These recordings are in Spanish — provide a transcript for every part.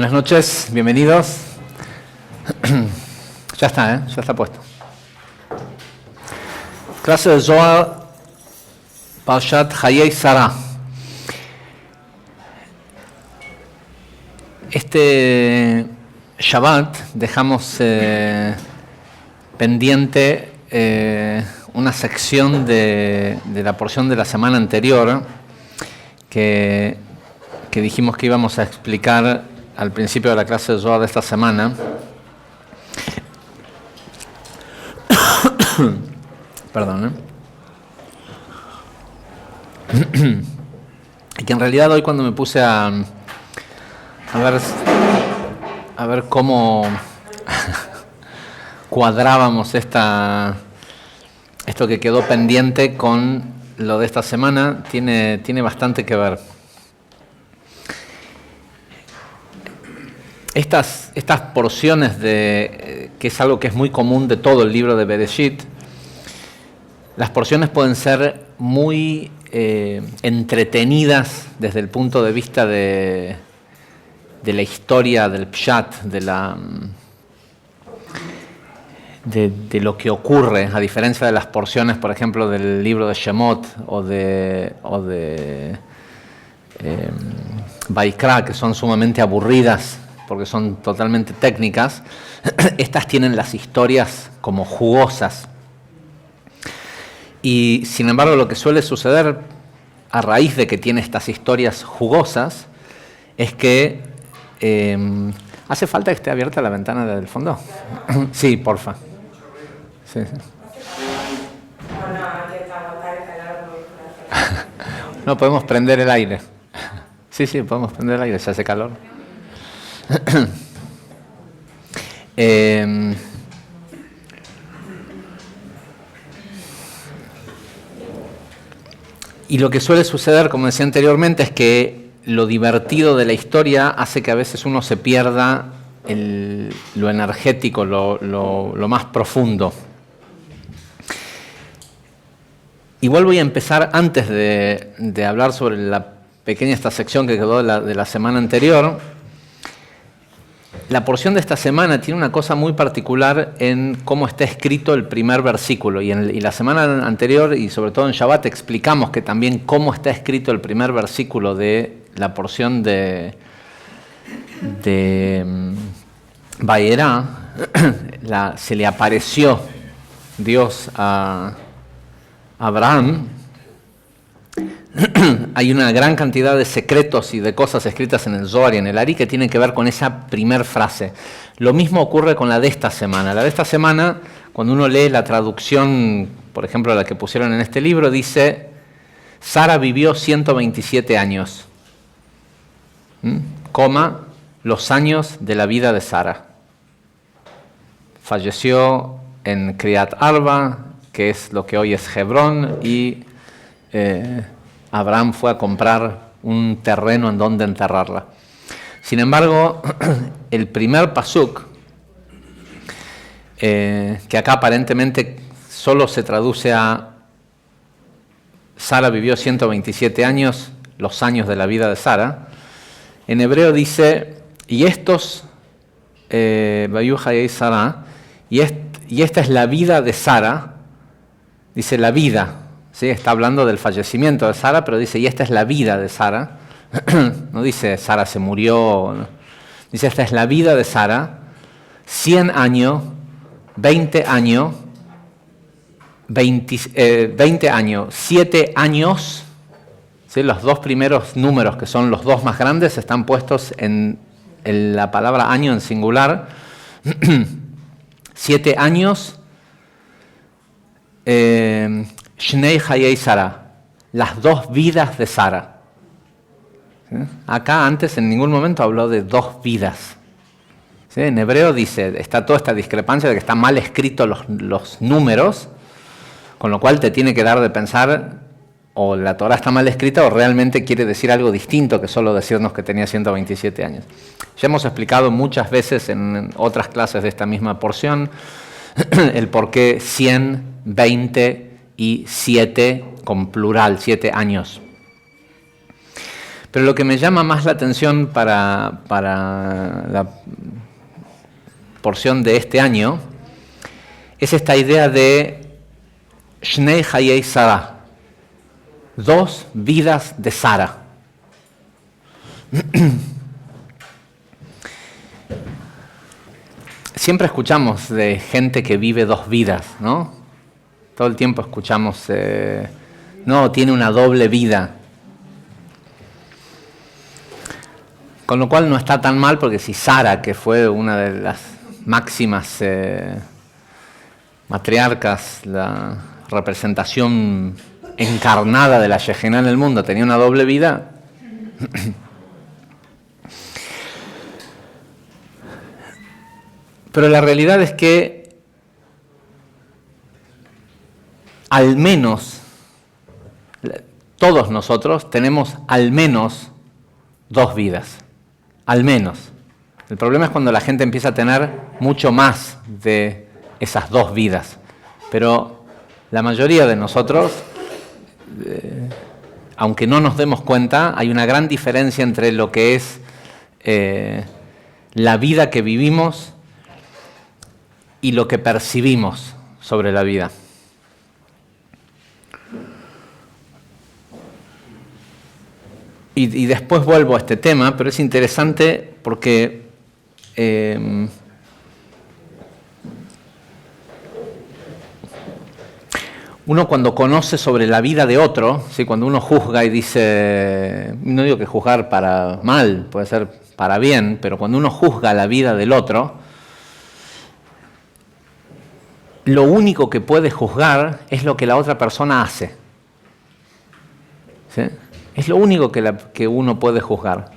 Buenas noches, bienvenidos. Ya está, ya está puesto. Clase de Zohar, Parshat Hayei Sarah. Este Shabbat dejamos pendiente una sección de la porción de la semana anterior que dijimos que íbamos a explicar al principio de la clase de Zohar de esta semana. Perdón. Y que en realidad hoy cuando me puse a ver cómo cuadrábamos esto que quedó pendiente con lo de esta semana, tiene bastante que ver. Estas porciones que es algo que es muy común de todo el libro de Bereshit, las porciones pueden ser muy entretenidas desde el punto de vista de la historia, del pshat, de lo que ocurre, a diferencia de las porciones, por ejemplo, del libro de Shemot o de Vaikra, que son sumamente aburridas porque son totalmente técnicas. Estas tienen las historias como jugosas. Y sin embargo, lo que suele suceder a raíz de que tiene estas historias jugosas es que ¿hace falta que esté abierta la ventana del fondo? Sí, porfa. Sí. No, podemos prender el aire. Sí, podemos prender el aire, se hace calor. Y lo que suele suceder, como decía anteriormente, es que lo divertido de la historia hace que a veces uno se pierda lo energético, lo más profundo. Igual voy a empezar, antes de hablar sobre la pequeña esta sección que quedó de la semana anterior. La porción de esta semana tiene una cosa muy particular en cómo está escrito el primer versículo. Y la semana anterior, y sobre todo en Shabbat, explicamos que también cómo está escrito el primer versículo de la porción de Vayera. Se le apareció Dios a Abraham. Hay una gran cantidad de secretos y de cosas escritas en el Zohar y en el Ari que tienen que ver con esa primer frase. Lo mismo ocurre con la de esta semana. La de esta semana, cuando uno lee la traducción, por ejemplo, la que pusieron en este libro, dice: Sara vivió 127 años, los años de la vida de Sara. Falleció en Kriyat Arba, que es lo que hoy es Hebrón, y Abraham fue a comprar un terreno en donde enterrarla. Sin embargo, el primer pasuk, que acá aparentemente solo se traduce a Sara vivió 127 años, los años de la vida de Sara, en hebreo dice: y estos, Vayu Hayei Sarah, y esta es la vida de Sara, dice la vida. ¿Sí? Está hablando del fallecimiento de Sara, pero dice, y esta es la vida de Sara. No dice, Sara se murió. No. Dice, esta es la vida de Sara. 100 años, 20 años, 20 años, 7 años. ¿Sí? Los dos primeros números, que son los dos más grandes, están puestos en la palabra año en singular. 7 años. Shnei Hayei Sara, las dos vidas de Sara. ¿Sí? Acá antes en ningún momento habló de dos vidas. ¿Sí? En hebreo dice, está toda esta discrepancia de que están mal escritos los números, con lo cual te tiene que dar de pensar, o la Torah está mal escrita o realmente quiere decir algo distinto que solo decirnos que tenía 127 años. Ya hemos explicado muchas veces en otras clases de esta misma porción el por qué 100, 20 y 7 con plural, 7 años. Pero lo que me llama más la atención para la porción de este año es esta idea de Shnei Hayei Sarah, 2 vidas de Sara. Siempre escuchamos de gente que vive 2 vidas, ¿no? Todo el tiempo escuchamos, no, tiene una doble vida. Con lo cual no está tan mal, porque si Sara, que fue una de las máximas matriarcas, la representación encarnada de la Shejina en el mundo, tenía una doble vida, pero la realidad es que al menos todos nosotros tenemos al menos 2 vidas, al menos. El problema es cuando la gente empieza a tener mucho más de esas 2 vidas, pero la mayoría de nosotros, aunque no nos demos cuenta, hay una gran diferencia entre lo que es la vida que vivimos y lo que percibimos sobre la vida. Y después vuelvo a este tema, pero es interesante porque uno cuando conoce sobre la vida de otro, ¿sí? Cuando uno juzga y dice, no digo que juzgar para mal, puede ser para bien, pero cuando uno juzga la vida del otro, lo único que puede juzgar es lo que la otra persona hace. ¿Sí? Es lo único que uno puede juzgar.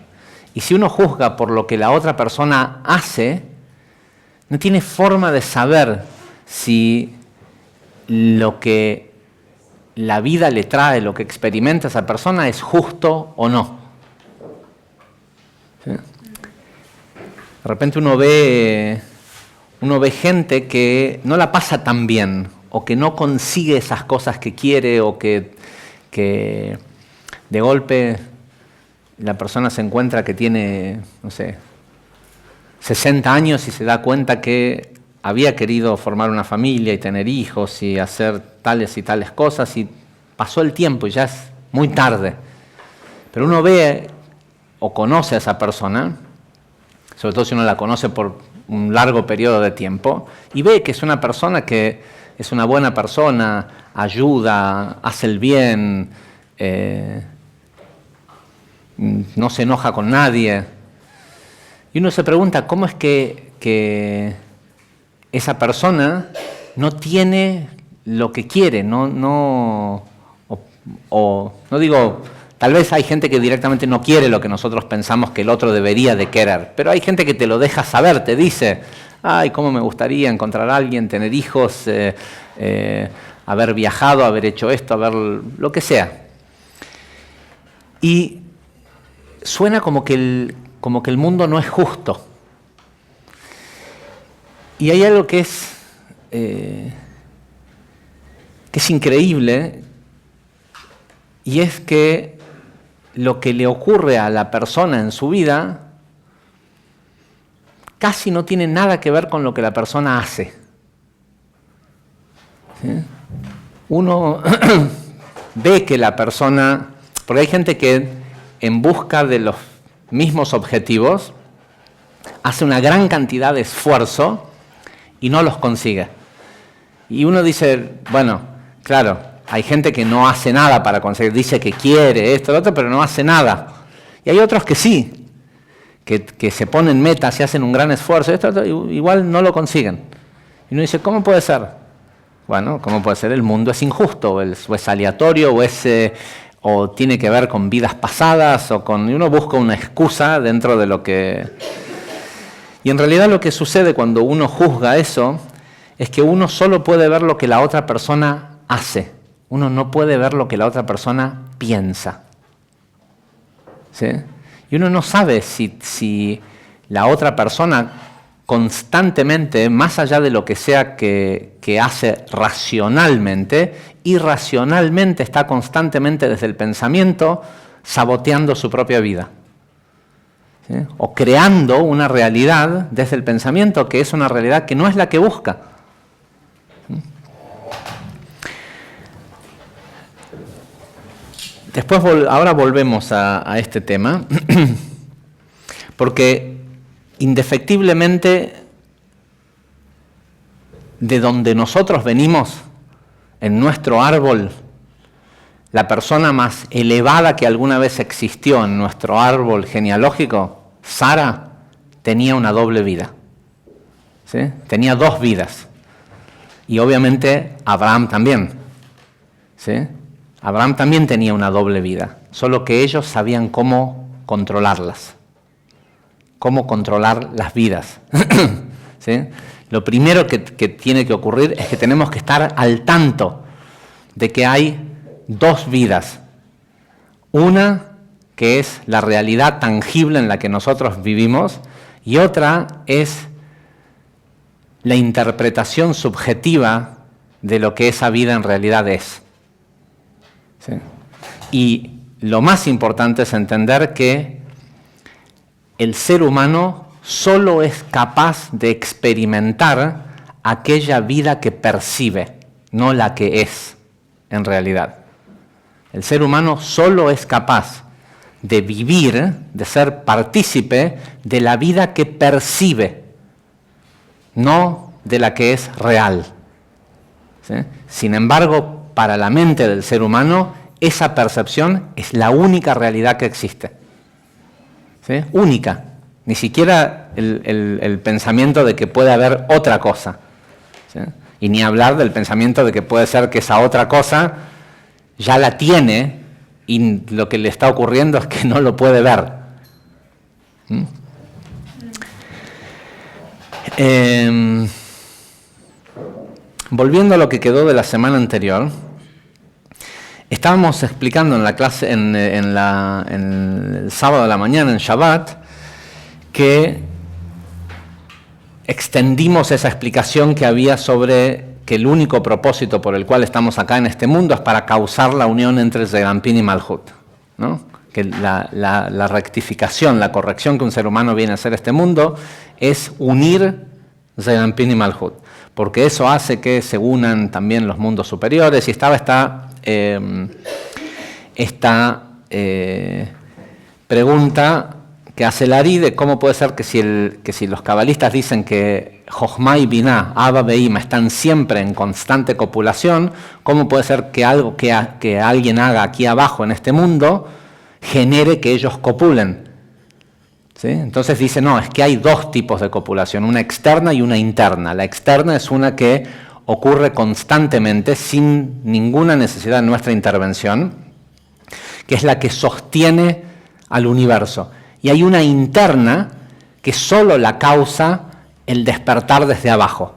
Y si uno juzga por lo que la otra persona hace, no tiene forma de saber si lo que la vida le trae, lo que experimenta esa persona es justo o no. ¿Sí? De repente uno ve gente que no la pasa tan bien, o que no consigue esas cosas que quiere, o que de golpe la persona se encuentra que tiene, no sé, 60 años y se da cuenta que había querido formar una familia y tener hijos y hacer tales y tales cosas, y pasó el tiempo y ya es muy tarde. Pero uno ve o conoce a esa persona, sobre todo si uno la conoce por un largo periodo de tiempo, y ve que es una persona que es una buena persona, ayuda, hace el bien, no se enoja con nadie. Y uno se pregunta, ¿cómo es que esa persona no tiene lo que quiere? No digo, tal vez hay gente que directamente no quiere lo que nosotros pensamos que el otro debería de querer, pero hay gente que te lo deja saber, te dice, ay, cómo me gustaría encontrar a alguien, tener hijos, haber viajado, haber hecho esto, haber lo que sea. Y suena como que el mundo no es justo. Y hay algo que es increíble, y es que lo que le ocurre a la persona en su vida casi no tiene nada que ver con lo que la persona hace. ¿Sí? Uno ve que la persona, porque hay gente que en busca de los mismos objetivos hace una gran cantidad de esfuerzo y no los consigue. Y uno dice, bueno, claro, hay gente que no hace nada para conseguir, dice que quiere esto, lo otro, pero no hace nada. Y hay otros que sí, que se ponen metas y hacen un gran esfuerzo, esto, igual no lo consiguen. Y uno dice, ¿cómo puede ser? Bueno, ¿cómo puede ser? El mundo es injusto, o es aleatorio, o tiene que ver con vidas pasadas, y uno busca una excusa dentro de lo que... Y en realidad lo que sucede cuando uno juzga eso es que uno solo puede ver lo que la otra persona hace. Uno no puede ver lo que la otra persona piensa. ¿Sí? Y uno no sabe si la otra persona constantemente, más allá de lo que sea que hace racionalmente, irracionalmente está constantemente desde el pensamiento saboteando su propia vida, ¿sí? O creando una realidad desde el pensamiento que es una realidad que no es la que busca. Después, ahora volvemos a este tema, porque indefectiblemente de donde nosotros venimos, en nuestro árbol, la persona más elevada que alguna vez existió en nuestro árbol genealógico, Sara, tenía una doble vida, ¿sí? Tenía dos vidas. Y obviamente Abraham también, ¿sí? Abraham también tenía una doble vida, solo que ellos sabían cómo controlarlas, cómo controlar las vidas, ¿sí? Lo primero que tiene que ocurrir es que tenemos que estar al tanto de que hay dos vidas. Una que es la realidad tangible en la que nosotros vivimos y otra es la interpretación subjetiva de lo que esa vida en realidad es. ¿Sí? Y lo más importante es entender que el ser humano solo es capaz de experimentar aquella vida que percibe, no la que es en realidad. El ser humano solo es capaz de vivir, de ser partícipe de la vida que percibe, no de la que es real. ¿Sí? Sin embargo, para la mente del ser humano, esa percepción es la única realidad que existe. ¿Sí? Única. Ni siquiera el pensamiento de que puede haber otra cosa. ¿Sí? Y ni hablar del pensamiento de que puede ser que esa otra cosa ya la tiene y lo que le está ocurriendo es que no lo puede ver. Volviendo a lo que quedó de la semana anterior, estábamos explicando en la clase, en el sábado de la mañana, en Shabbat, que extendimos esa explicación que había sobre que el único propósito por el cual estamos acá en este mundo es para causar la unión entre Zeir Anpin y Malhut, ¿no? Que la rectificación, la corrección que un ser humano viene a hacer a este mundo es unir Zeir Anpin y Malhut, porque eso hace que se unan también los mundos superiores. Y estaba esta pregunta que hace Lari de cómo puede ser que si los cabalistas dicen que Jochma y Binah, Abba Beima, están siempre en constante copulación, ¿cómo puede ser que algo que alguien haga aquí abajo en este mundo genere que ellos copulen? ¿Sí? Entonces dice, no, es que hay dos tipos de copulación, una externa y una interna. La externa es una que ocurre constantemente sin ninguna necesidad de nuestra intervención, que es la que sostiene al universo. Y hay una interna que solo la causa el despertar desde abajo.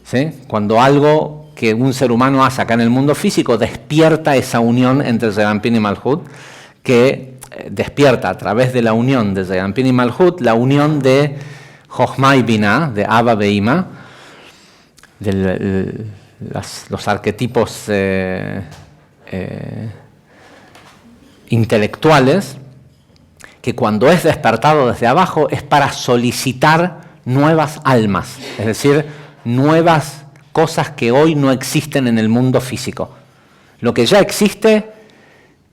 ¿Sí? Cuando algo que un ser humano hace acá en el mundo físico despierta esa unión entre Zeir Anpin y Malhut, que despierta a través de la unión de Zeir Anpin y Malhut, la unión de Jochma y Binah, de Abba Beima, de los arquetipos intelectuales, que cuando es despertado desde abajo es para solicitar nuevas almas, es decir, nuevas cosas que hoy no existen en el mundo físico. Lo que ya existe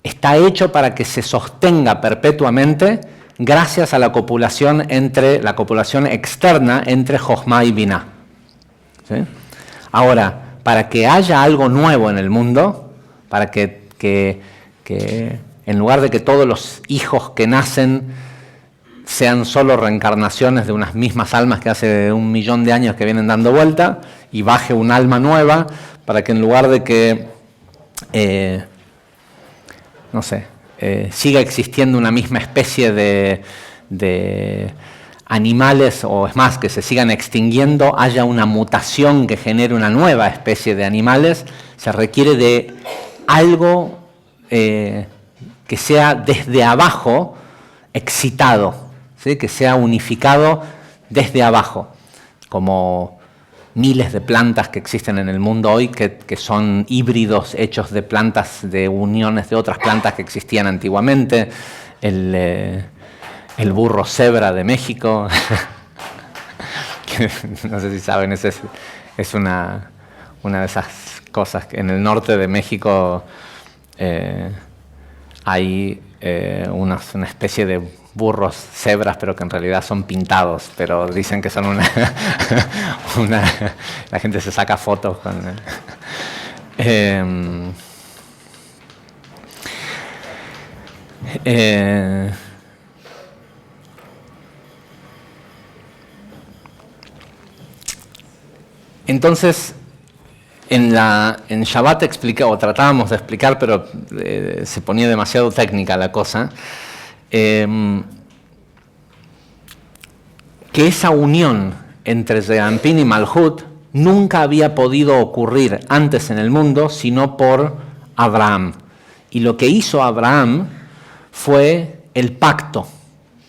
está hecho para que se sostenga perpetuamente gracias a la copulación externa entre Jochma y Binah. ¿Sí? Ahora, para que haya algo nuevo en el mundo, para que en lugar de que todos los hijos que nacen sean solo reencarnaciones de unas mismas almas que hace 1 millón de años que vienen dando vuelta, y baje un alma nueva, para que en lugar de que, siga existiendo una misma especie de animales, o es más, que se sigan extinguiendo, haya una mutación que genere una nueva especie de animales, se requiere de algo que sea desde abajo excitado, ¿sí? Que sea unificado desde abajo, como miles de plantas que existen en el mundo hoy, que son híbridos hechos de plantas, de uniones de otras plantas que existían antiguamente. El burro cebra de México, no sé si saben, es una de esas cosas que en el norte de México hay una especie de burros cebras, pero que en realidad son pintados, pero dicen que son la gente se saca fotos con entonces en Shabbat tratábamos de explicar, pero se ponía demasiado técnica la cosa, que esa unión entre Zeranpin y Malhut nunca había podido ocurrir antes en el mundo, sino por Abraham. Y lo que hizo Abraham fue el pacto.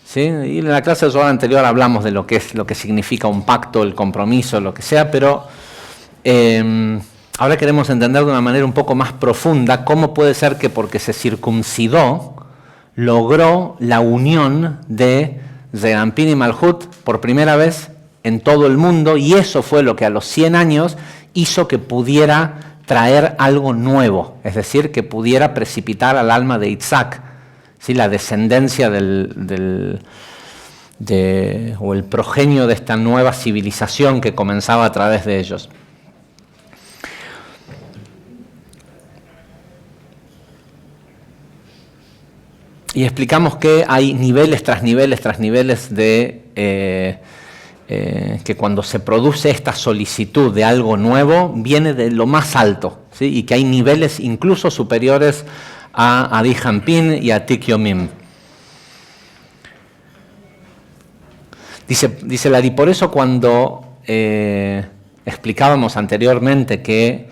¿Sí? Y en la clase de Zohar anterior hablamos de lo que significa un pacto, el compromiso, lo que sea, pero ahora queremos entender de una manera un poco más profunda cómo puede ser que porque se circuncidó logró la unión de Zeranpin y Malhut por primera vez en todo el mundo, y eso fue lo que a los 100 años hizo que pudiera traer algo nuevo, es decir, que pudiera precipitar al alma de Isaac, ¿sí? La descendencia o el progenio de esta nueva civilización que comenzaba a través de ellos. Y explicamos que hay niveles tras niveles tras niveles de que cuando se produce esta solicitud de algo nuevo viene de lo más alto, ¿sí? Y que hay niveles incluso superiores a Adi Jampin y a Tik Yomim. Dice Lari, por eso cuando explicábamos anteriormente que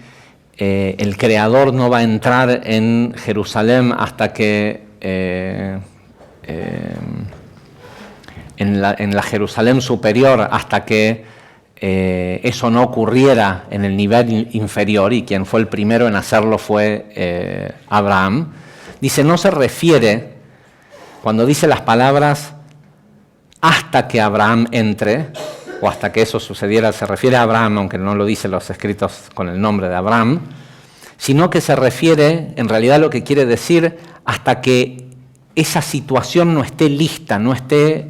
el Creador no va a entrar en Jerusalén hasta que en la Jerusalén superior, hasta que eso no ocurriera en el nivel inferior, y quien fue el primero en hacerlo fue Abraham. Dice, no se refiere, cuando dice las palabras hasta que Abraham entre, o hasta que eso sucediera, se refiere a Abraham, aunque no lo dicen los escritos con el nombre de Abraham, sino que se refiere, en realidad lo que quiere decir, hasta que esa situación no esté lista, no esté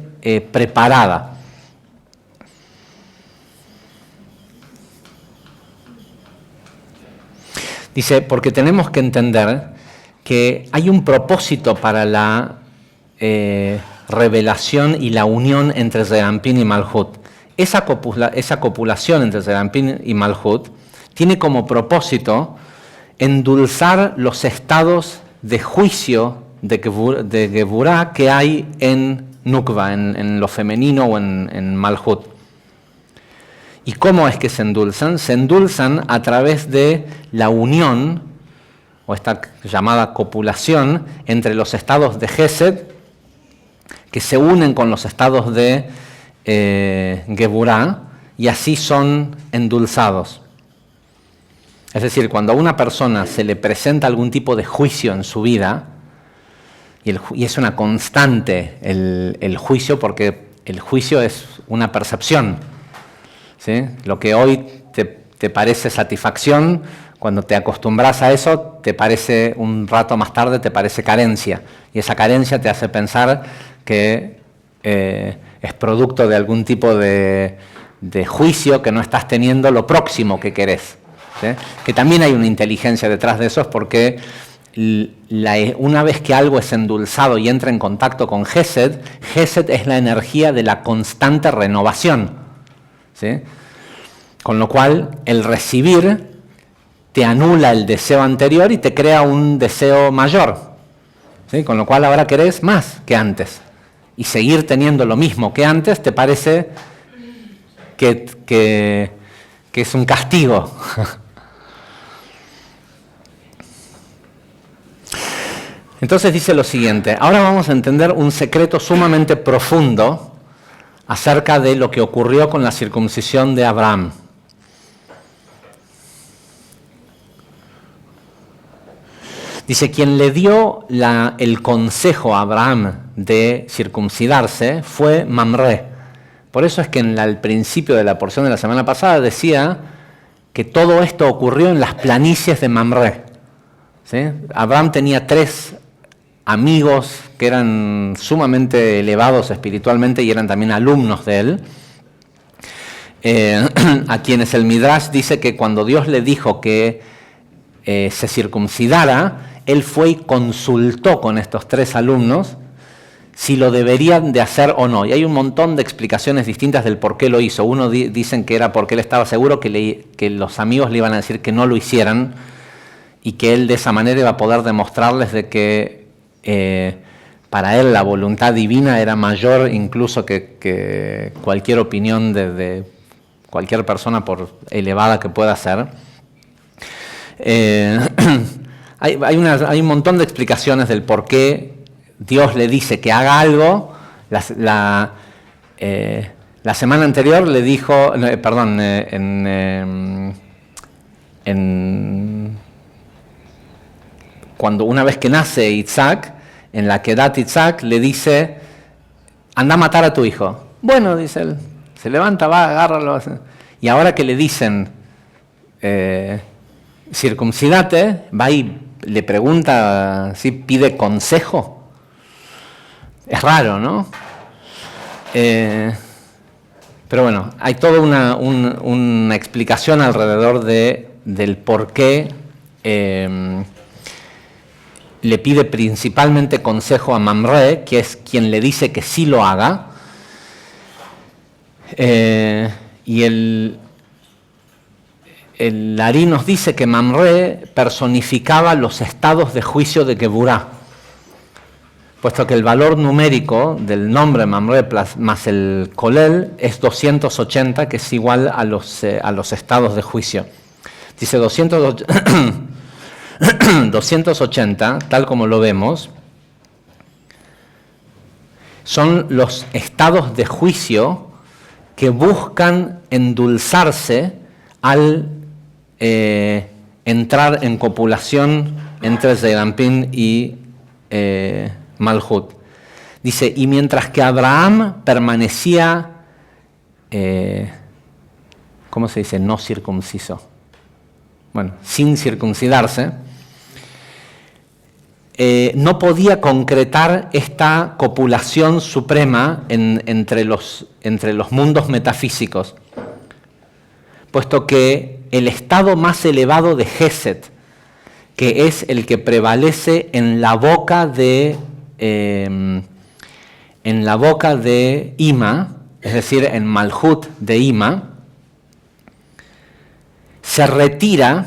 preparada. Dice, porque tenemos que entender que hay un propósito para la revelación y la unión entre Zeranpin y Malhut. Esa copulación entre Zeranpin y Malhut tiene como propósito endulzar los estados de juicio de Geburah que hay en Nukva, en lo femenino o en Malhut. ¿Y cómo es que se endulzan? Se endulzan a través de la unión, o esta llamada copulación, entre los estados de Gesed, que se unen con los estados de Geburah, y así son endulzados. Es decir, cuando a una persona se le presenta algún tipo de juicio en su vida, y es una constante el juicio, porque el juicio es una percepción, ¿sí? Lo que hoy te parece satisfacción, cuando te acostumbras a eso, te parece un rato más tarde, te parece carencia. Y esa carencia te hace pensar que es producto de algún tipo de juicio que no estás teniendo lo próximo que querés. ¿Sí? Que también hay una inteligencia detrás de eso, es porque una vez que algo es endulzado y entra en contacto con Gesed, Gesed es la energía de la constante renovación, ¿sí? Con lo cual el recibir te anula el deseo anterior y te crea un deseo mayor, ¿sí? Con lo cual ahora querés más que antes, y seguir teniendo lo mismo que antes te parece que es un castigo. Entonces dice lo siguiente, ahora vamos a entender un secreto sumamente profundo acerca de lo que ocurrió con la circuncisión de Abraham. Dice, quien le dio el consejo a Abraham de circuncidarse fue Mamré. Por eso es que al principio de la porción de la semana pasada decía que todo esto ocurrió en las planicies de Mamré. ¿Sí? Abraham tenía 3 amigos que eran sumamente elevados espiritualmente y eran también alumnos de él, a quienes el Midrash dice que cuando Dios le dijo que se circuncidara, él fue y consultó con estos 3 alumnos si lo deberían de hacer o no. Y hay un montón de explicaciones distintas del por qué lo hizo. Uno dicen que era porque él estaba seguro que los amigos le iban a decir que no lo hicieran y que él de esa manera iba a poder demostrarles de que para él la voluntad divina era mayor incluso que cualquier opinión de cualquier persona, por elevada que pueda ser. Hay un montón de explicaciones del por qué Dios le dice que haga algo. La semana anterior le dijo, cuando una vez que nace Isaac, en la Kedat Isaac le dice, anda a matar a tu hijo. Bueno, dice él, se levanta, va, agárralo. Y ahora que le dicen, circuncidate, va y le pregunta, ¿sí? Pide consejo. Es raro, ¿no? Pero bueno, hay toda una explicación alrededor del por qué le pide principalmente consejo a Mamré, que es quien le dice que sí lo haga. Y el Ari nos dice que Mamré personificaba los estados de juicio de Geburá, puesto que el valor numérico del nombre Mamré más el Kolel es 280, que es igual a los estados de juicio. Dice 280, tal como lo vemos, son los estados de juicio que buscan endulzarse al entrar en copulación entre Zeirampin y Malhut. Dice, y mientras que Abraham permanecía, ¿cómo se dice? No circunciso. Bueno, sin circuncidarse, no podía concretar esta copulación suprema entre los mundos metafísicos, puesto que el estado más elevado de Gesed, que es el que prevalece en la boca de Ima, es decir, en Malhut de Ima, se retira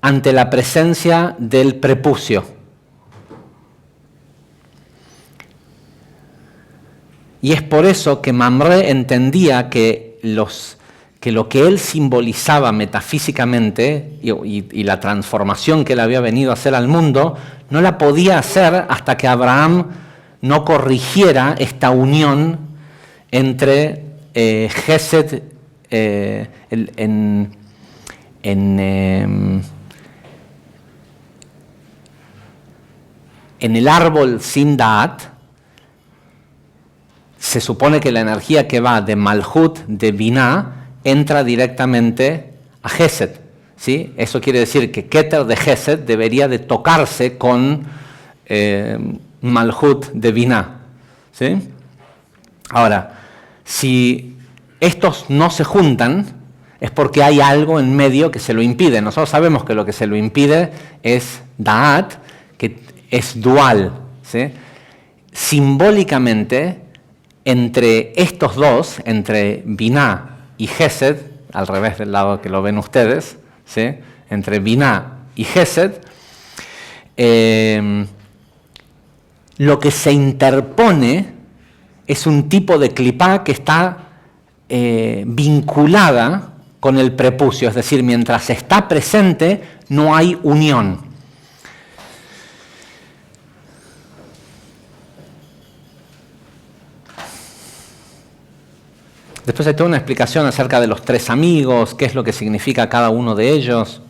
ante la presencia del prepucio. Y es por eso que Mamré entendía que lo que él simbolizaba metafísicamente y la transformación que él había venido a hacer al mundo, no la podía hacer hasta que Abraham no corrigiera esta unión entre Gesed en el árbol sin Da'at. Se supone que la energía que va de Malhut, de Binah, entra directamente a Gesed, ¿sí? Eso quiere decir que Keter de Gesed debería de tocarse con Malhut de Binah, ¿sí? Ahora, si estos no se juntan, es porque hay algo en medio que se lo impide. Nosotros sabemos que lo que se lo impide es Da'at, que es dual, ¿sí? Simbólicamente, entre estos dos, entre Binah y Gesed, al revés del lado que lo ven ustedes, ¿sí? Entre Binah y Gesed, lo que se interpone es un tipo de clipá que está vinculada con el prepucio, es decir, mientras está presente no hay unión. Después hay toda una explicación acerca de los 3 amigos, qué es lo que significa cada uno de ellos.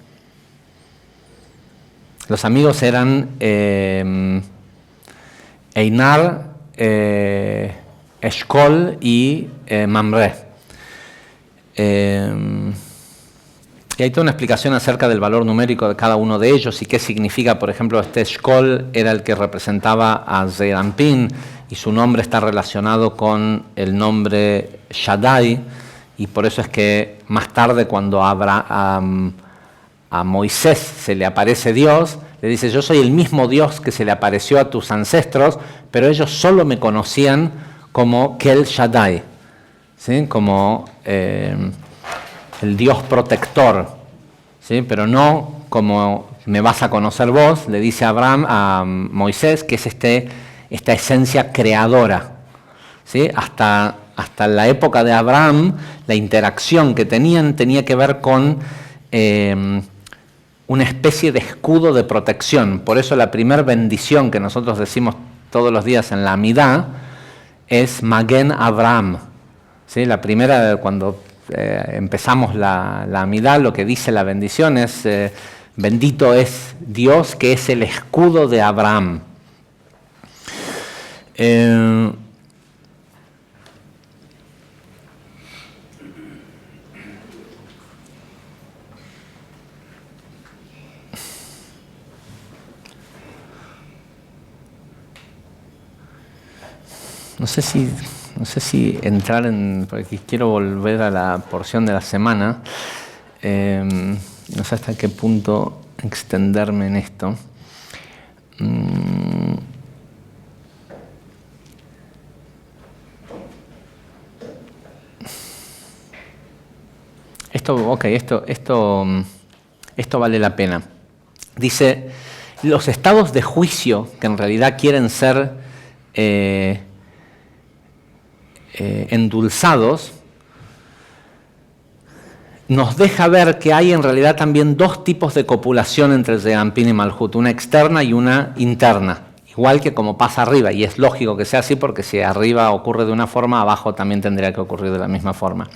Los amigos eran Einar, Eshkol y Mamre. Y hay toda una explicación acerca del valor numérico de cada uno de ellos y qué significa, por ejemplo, este Eshkol era el que representaba a Zeir Anpin y su nombre está relacionado con el nombre Shaddai, y por eso es que más tarde cuando a Moisés se le aparece Dios, le dice: yo soy el mismo Dios que se le apareció a tus ancestros, pero ellos solo me conocían como Kel Shaddai, ¿sí? Como el Dios protector, ¿sí? Pero no como me vas a conocer vos, le dice a Moisés, que es esta esencia creadora, ¿sí? Hasta la época de Abraham, la interacción que tenían tenía que ver con una especie de escudo de protección. Por eso la primera bendición que nosotros decimos todos los días en la Amidá es Magen Abraham, ¿sí? La primera, cuando empezamos la Amidá, lo que dice la bendición es bendito es Dios que es el escudo de Abraham. No sé si entrar en, porque quiero volver a la porción de la semana, no sé hasta qué punto extenderme en esto. Esto vale la pena. Dice, los estados de juicio que en realidad quieren ser endulzados, nos deja ver que hay en realidad también dos tipos de copulación entre Zeir Anpin y Malhut, una externa y una interna, igual que como pasa arriba, y es lógico que sea así porque si arriba ocurre de una forma, abajo también tendría que ocurrir de la misma forma.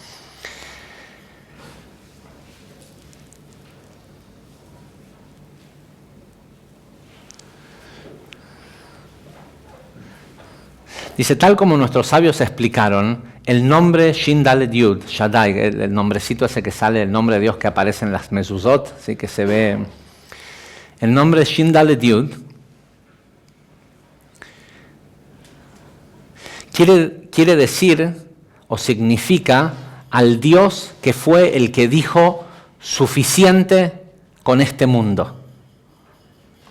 Dice, tal como nuestros sabios explicaron, el nombre Shin Dalet Yud, Shaddai, el nombrecito ese que sale, el nombre de Dios que aparece en las mezuzot, ¿sí? Que se ve, el nombre Shin Dalet Yud quiere decir o significa al Dios que fue el que dijo suficiente con este mundo.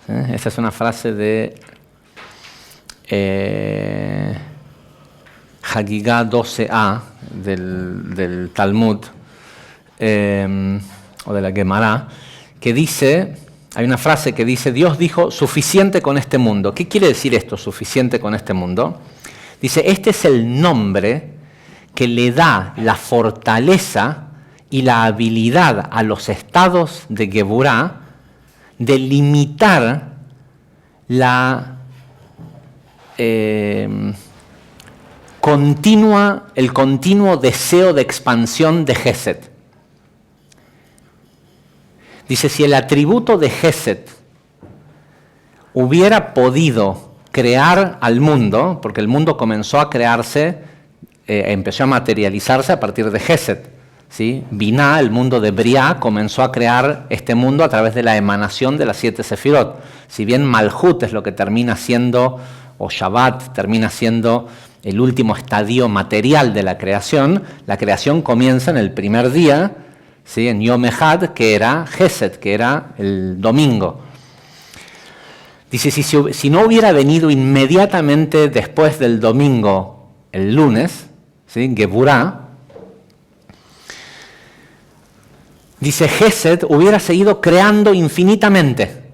¿Sí? Esa es una frase de Hagigá 12a del Talmud o de la Gemara, que dice, hay una frase que dice, Dios dijo suficiente con este mundo. ¿Qué quiere decir esto, suficiente con este mundo? Dice, este es el nombre que le da la fortaleza y la habilidad a los estados de Geburá de limitar el continuo deseo de expansión de Gesed. Dice, si el atributo de Gesed hubiera podido crear al mundo, porque el mundo comenzó a crearse, empezó a materializarse a partir de Gesed, ¿sí? Binah, el mundo de Briah, comenzó a crear este mundo a través de la emanación de las 7 Sefirot. Si bien Malhut es lo que termina siendo, o Shabbat termina siendo el último estadio material de la creación comienza en el primer día, ¿sí? En Yom Echad, que era Gesed, que era el domingo. Dice, si no hubiera venido inmediatamente después del domingo, el lunes, ¿sí? Geburá, dice, Gesed hubiera seguido creando infinitamente.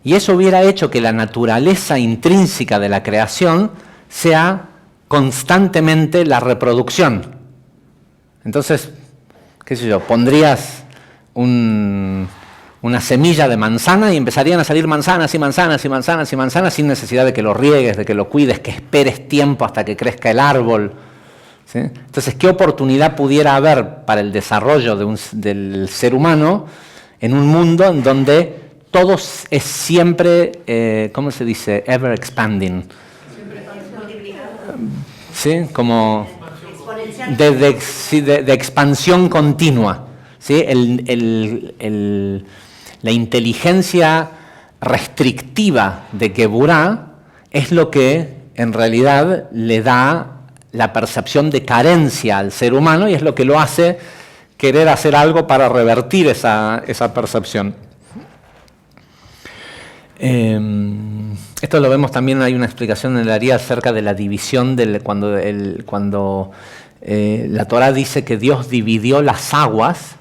Y eso hubiera hecho que la naturaleza intrínseca de la creación sea constantemente la reproducción. Entonces, qué sé yo, pondrías una semilla de manzana y empezarían a salir manzanas y manzanas y manzanas y manzanas sin necesidad de que lo riegues, de que lo cuides, que esperes tiempo hasta que crezca el árbol, ¿sí? Entonces, ¿qué oportunidad pudiera haber para el desarrollo del ser humano en un mundo en donde todo es siempre, ¿cómo se dice? Ever expanding. ¿Sí? Como de expansión continua. ¿Sí? La inteligencia restrictiva de Geburah es lo que en realidad le da la percepción de carencia al ser humano y es lo que lo hace querer hacer algo para revertir esa percepción. Esto lo vemos también, hay una explicación en el Ari acerca de la división, cuando la Torá dice que Dios dividió las aguas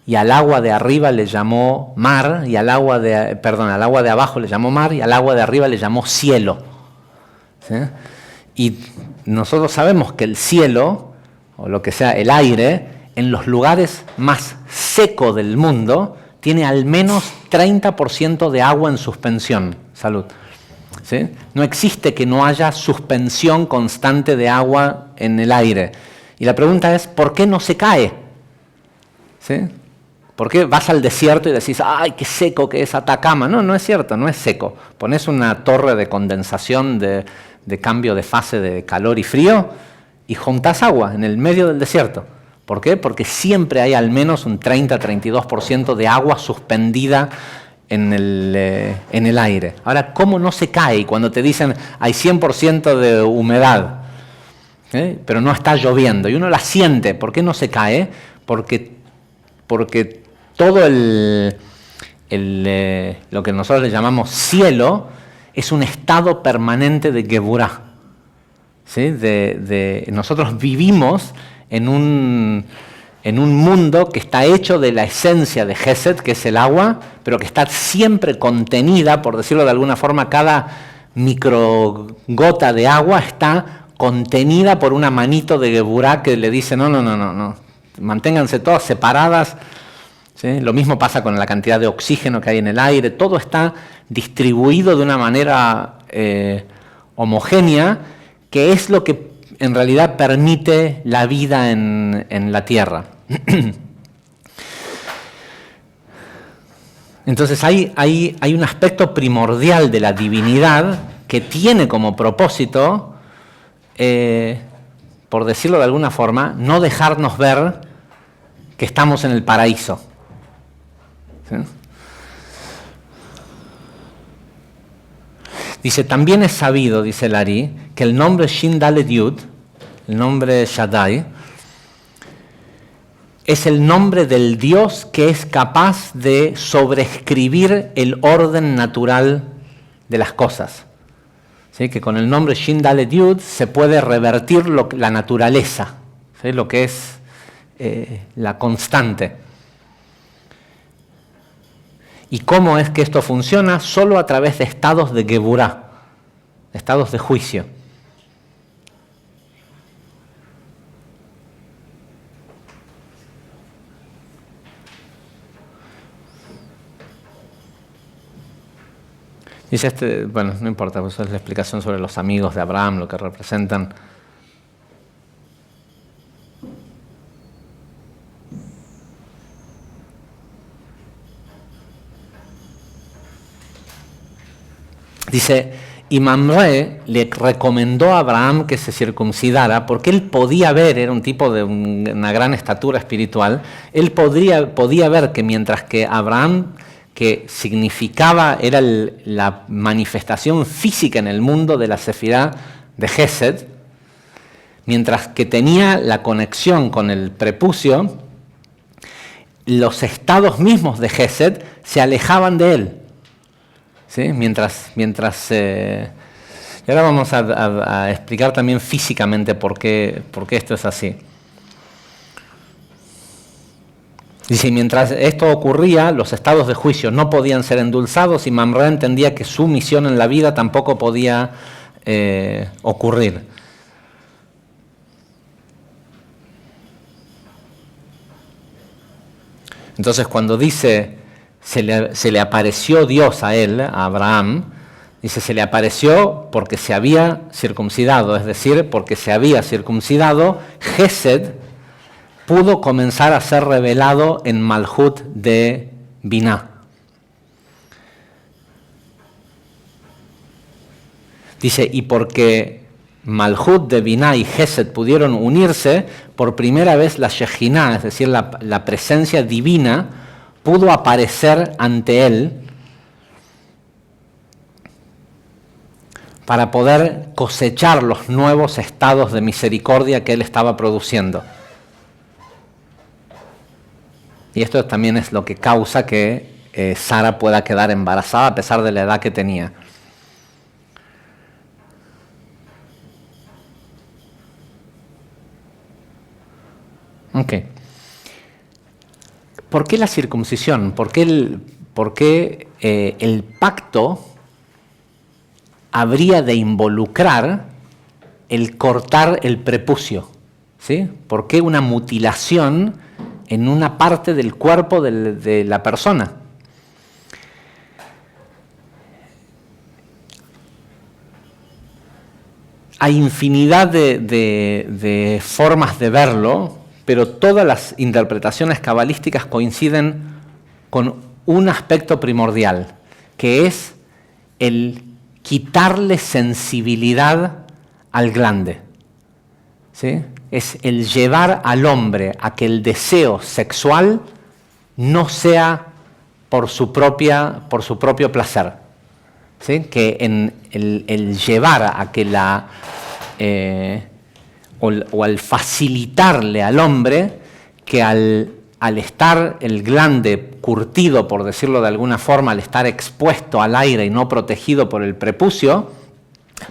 y al agua de arriba le llamó mar, y al agua de abajo le llamó mar y al agua de arriba le llamó cielo. ¿Sí? Y nosotros sabemos que el cielo, o lo que sea el aire, en los lugares más secos del mundo, tiene al menos 30% de agua en suspensión. Salud. ¿Sí? No existe que no haya suspensión constante de agua en el aire. Y la pregunta es, ¿por qué no se cae? ¿Sí? ¿Por qué vas al desierto y decís, ¡ay, qué seco que es Atacama! No, no es cierto, no es seco. Pones una torre de condensación de cambio de fase de calor y frío y juntás agua en el medio del desierto. ¿Por qué? Porque siempre hay al menos un 30-32% de agua suspendida en el aire. Ahora, ¿cómo no se cae? Y cuando te dicen hay 100% de humedad, pero no está lloviendo, y uno la siente, ¿por qué no se cae? Porque todo lo que nosotros le llamamos cielo es un estado permanente de Geburah. ¿Sí? Nosotros vivimos en un mundo que está hecho de la esencia de Gesed, que es el agua, pero que está siempre contenida, por decirlo de alguna forma, cada microgota de agua está contenida por una manito de Geburah que le dice, no, manténganse todas separadas. ¿Sí? Lo mismo pasa con la cantidad de oxígeno que hay en el aire, todo está distribuido de una manera homogénea, que es lo que en realidad permite la vida en la Tierra. Entonces hay un aspecto primordial de la divinidad que tiene como propósito, por decirlo de alguna forma, no dejarnos ver que estamos en el paraíso. ¿Sí? Dice, también es sabido, dice el Ari, que el nombre Shin Dalet Yud, el nombre Shaddai, es el nombre del Dios que es capaz de sobreescribir el orden natural de las cosas. ¿Sí? Que con el nombre Shin Dalet Yud se puede revertir la naturaleza, ¿sí? Lo que es la constante. ¿Y cómo es que esto funciona? Solo a través de estados de Geburah, estados de juicio. Dice bueno, no importa, pues es la explicación sobre los amigos de Abraham, lo que representan. Dice, y Mamre le recomendó a Abraham que se circuncidara porque él podía ver, era un tipo de una gran estatura espiritual, él podía ver que mientras que Abraham, que significaba, era la manifestación física en el mundo de la Sefirá de Gesed, mientras que tenía la conexión con el prepucio, los estados mismos de Gesed se alejaban de él. ¿Sí? Y ahora vamos a explicar también físicamente por qué esto es así. Dice, mientras esto ocurría, los estados de juicio no podían ser endulzados y Mamre entendía que su misión en la vida tampoco podía ocurrir. Entonces, cuando dice se le apareció Dios a él, a Abraham, dice, se le apareció porque se había circuncidado, es decir, porque se había circuncidado, Gesed pudo comenzar a ser revelado en Malhut de Binah. Dice, y porque Malhut de Binah y Gesed pudieron unirse, por primera vez la Shejinah, es decir, la presencia divina, pudo aparecer ante él para poder cosechar los nuevos estados de misericordia que él estaba produciendo. Y esto también es lo que causa que Sara pueda quedar embarazada a pesar de la edad que tenía. Ok. ¿Por qué la circuncisión? ¿Por qué el pacto habría de involucrar el cortar el prepucio? ¿Sí? ¿Por qué una mutilación en una parte del cuerpo de la persona? Hay infinidad de formas de verlo, pero todas las interpretaciones cabalísticas coinciden con un aspecto primordial, que es el quitarle sensibilidad al glande. ¿Sí? Es el llevar al hombre a que el deseo sexual no sea por su propio placer. ¿Sí? Que en el llevar a que o al facilitarle al hombre que al estar el glande curtido, por decirlo de alguna forma, al estar expuesto al aire y no protegido por el prepucio,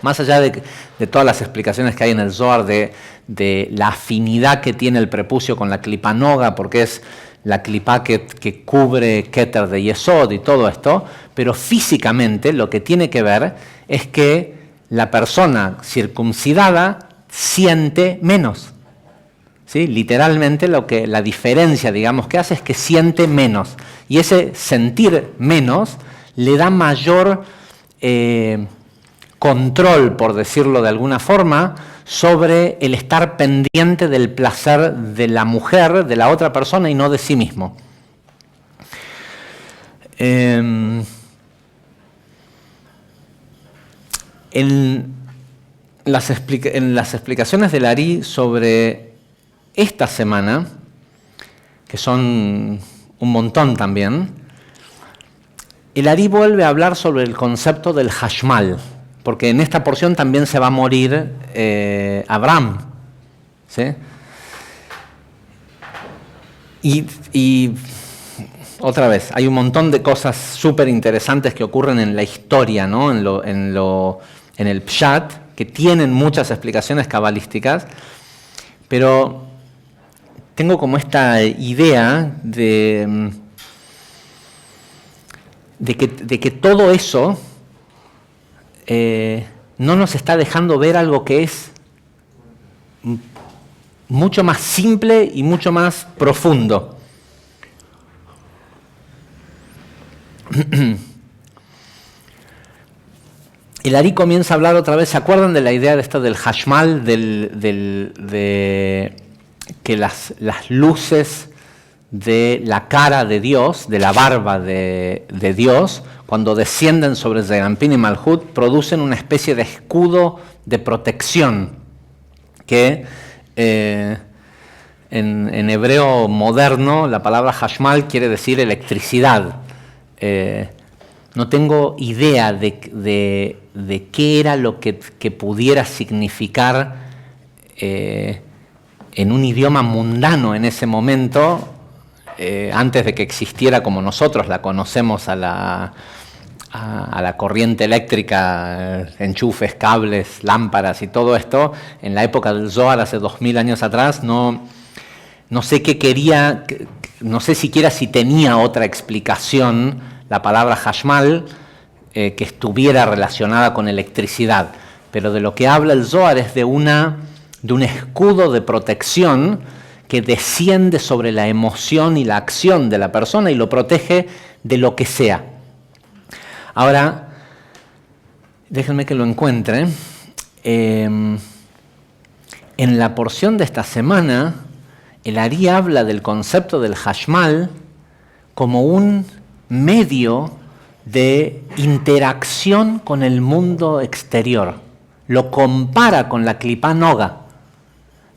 más allá de todas las explicaciones que hay en el Zohar de la afinidad que tiene el prepucio con la clipa noga, porque es la clipa que cubre Keter de Yesod y todo esto, pero físicamente lo que tiene que ver es que la persona circuncidada siente menos. ¿Sí? Literalmente la diferencia, digamos, que hace es que siente menos. Y ese sentir menos le da mayor control, por decirlo de alguna forma, sobre el estar pendiente del placer de la mujer, de la otra persona y no de sí mismo. En las explicaciones del Ari sobre esta semana, que son un montón también, el Ari vuelve a hablar sobre el concepto del Hashmal, porque en esta porción también se va a morir Abraham. ¿Sí? Y otra vez, hay un montón de cosas súper interesantes que ocurren en la historia, ¿no? En el Pshat, que tienen muchas explicaciones cabalísticas, pero tengo como esta idea de que todo eso no nos está dejando ver algo que es mucho más simple y mucho más profundo. El Ari comienza a hablar otra vez, ¿se acuerdan de la idea de esto del Hashmal, de que las luces de la cara de Dios, de la barba de Dios, cuando descienden sobre Zeranpin y Malhut, producen una especie de escudo de protección que en hebreo moderno la palabra Hashmal quiere decir electricidad. No tengo idea de qué era lo que pudiera significar en un idioma mundano en ese momento, antes de que existiera como nosotros la conocemos a la corriente eléctrica, enchufes, cables, lámparas y todo esto. En la época del Zohar, hace 2000 años atrás, no sé qué quería, no sé siquiera si tenía otra explicación la palabra Hashmal que estuviera relacionada con electricidad, pero de lo que habla el Zohar es de un escudo de protección que desciende sobre la emoción y la acción de la persona y lo protege de lo que sea. Ahora, déjenme que lo encuentre. En la porción de esta semana, el Ari habla del concepto del Hashmal como un medio de interacción con el mundo exterior. Lo compara con la Klipá Noga.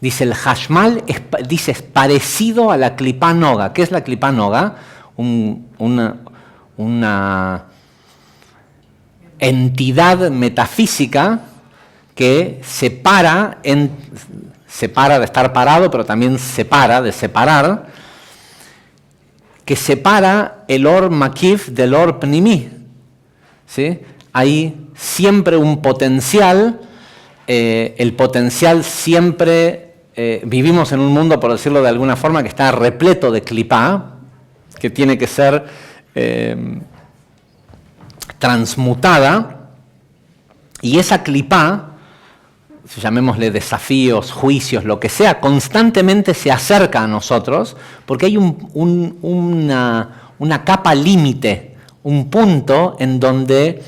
Dice, el Hashmal es parecido a la Klipá Noga. ¿Qué es la Klipá Noga? Una entidad metafísica que separa de estar parado, pero también separa, de separar, que separa el Or Makif del Or Pnimi. ¿Sí? Hay siempre un potencial, el potencial siempre, vivimos en un mundo, por decirlo de alguna forma, que está repleto de Klipá, que tiene que ser transmutada, y esa Klipá, llamémosle desafíos, juicios, lo que sea, constantemente se acerca a nosotros, porque hay una capa límite, un punto en donde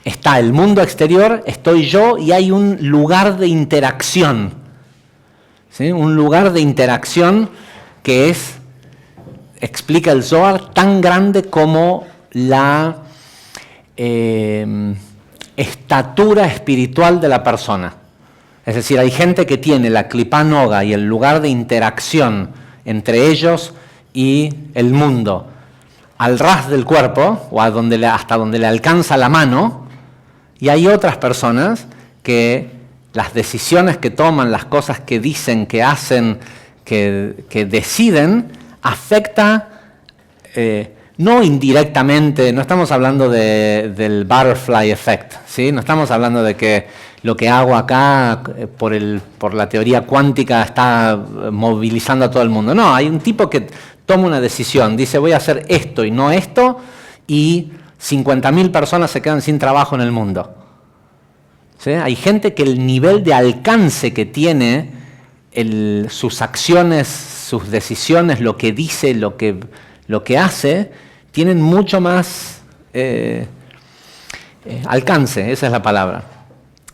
está el mundo exterior, estoy yo, y hay un lugar de interacción. ¿Sí? Un lugar de interacción que es, explica el Zohar, tan grande como la estatura espiritual de la persona. Es decir, hay gente que tiene la Klipá Noga y el lugar de interacción entre ellos y el mundo al ras del cuerpo, o hasta donde le alcanza la mano, y hay otras personas que las decisiones que toman, las cosas que dicen, que hacen, que deciden, afecta, no indirectamente, no estamos hablando del butterfly effect, ¿sí? No estamos hablando de que lo que hago acá por la teoría cuántica está movilizando a todo el mundo. No, hay un tipo que toma una decisión, dice voy a hacer esto y no esto, y 50.000 personas se quedan sin trabajo en el mundo. ¿Sí? Hay gente que el nivel de alcance que tiene sus acciones, sus decisiones, lo que dice, lo que hace, tienen mucho más alcance, esa es la palabra.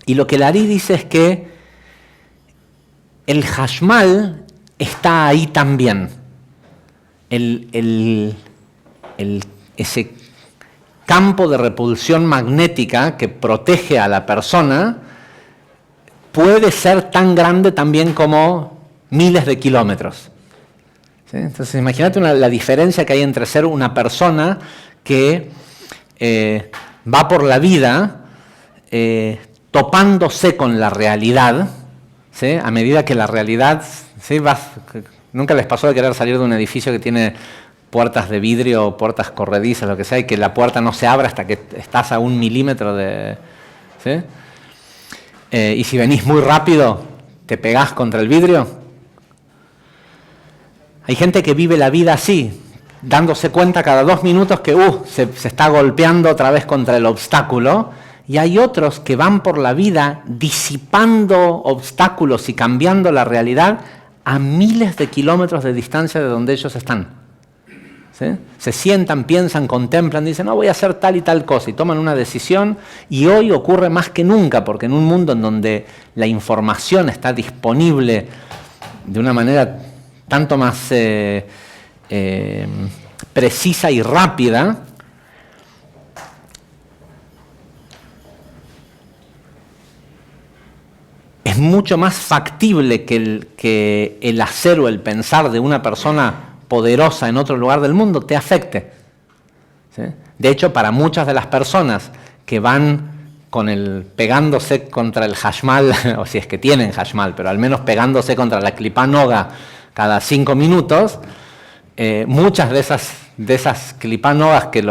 Y lo que el Ari dice es que el Hashmal está ahí también. Ese campo de repulsión magnética que protege a la persona puede ser tan grande también como miles de kilómetros. ¿Sí? Entonces imagínate la diferencia que hay entre ser una persona que va por la vida topándose con la realidad, ¿sí? A medida que la realidad, ¿sí? Nunca les pasó de querer salir de un edificio que tiene puertas de vidrio, puertas corredizas, lo que sea, y que la puerta no se abra hasta que estás a 1 milímetro de... ¿sí? Y si venís muy rápido, te pegás contra el vidrio. Hay gente que vive la vida así, dándose cuenta cada 2 minutos que se está golpeando otra vez contra el obstáculo, y hay otros que van por la vida disipando obstáculos y cambiando la realidad a miles de kilómetros de distancia de donde ellos están. ¿Sí? Se sientan, piensan, contemplan, dicen, no, voy a hacer tal y tal cosa, y toman una decisión, y hoy ocurre más que nunca, porque en un mundo en donde la información está disponible de una manera tanto más precisa y rápida, es mucho más factible que el hacer o el pensar de una persona poderosa en otro lugar del mundo te afecte. ¿Sí? De hecho, para muchas de las personas que van pegándose contra el Hashmal, o si es que tienen Hashmal, pero al menos pegándose contra la Klipá Noga cada 5 minutos, muchas de esas Klipá Nogas que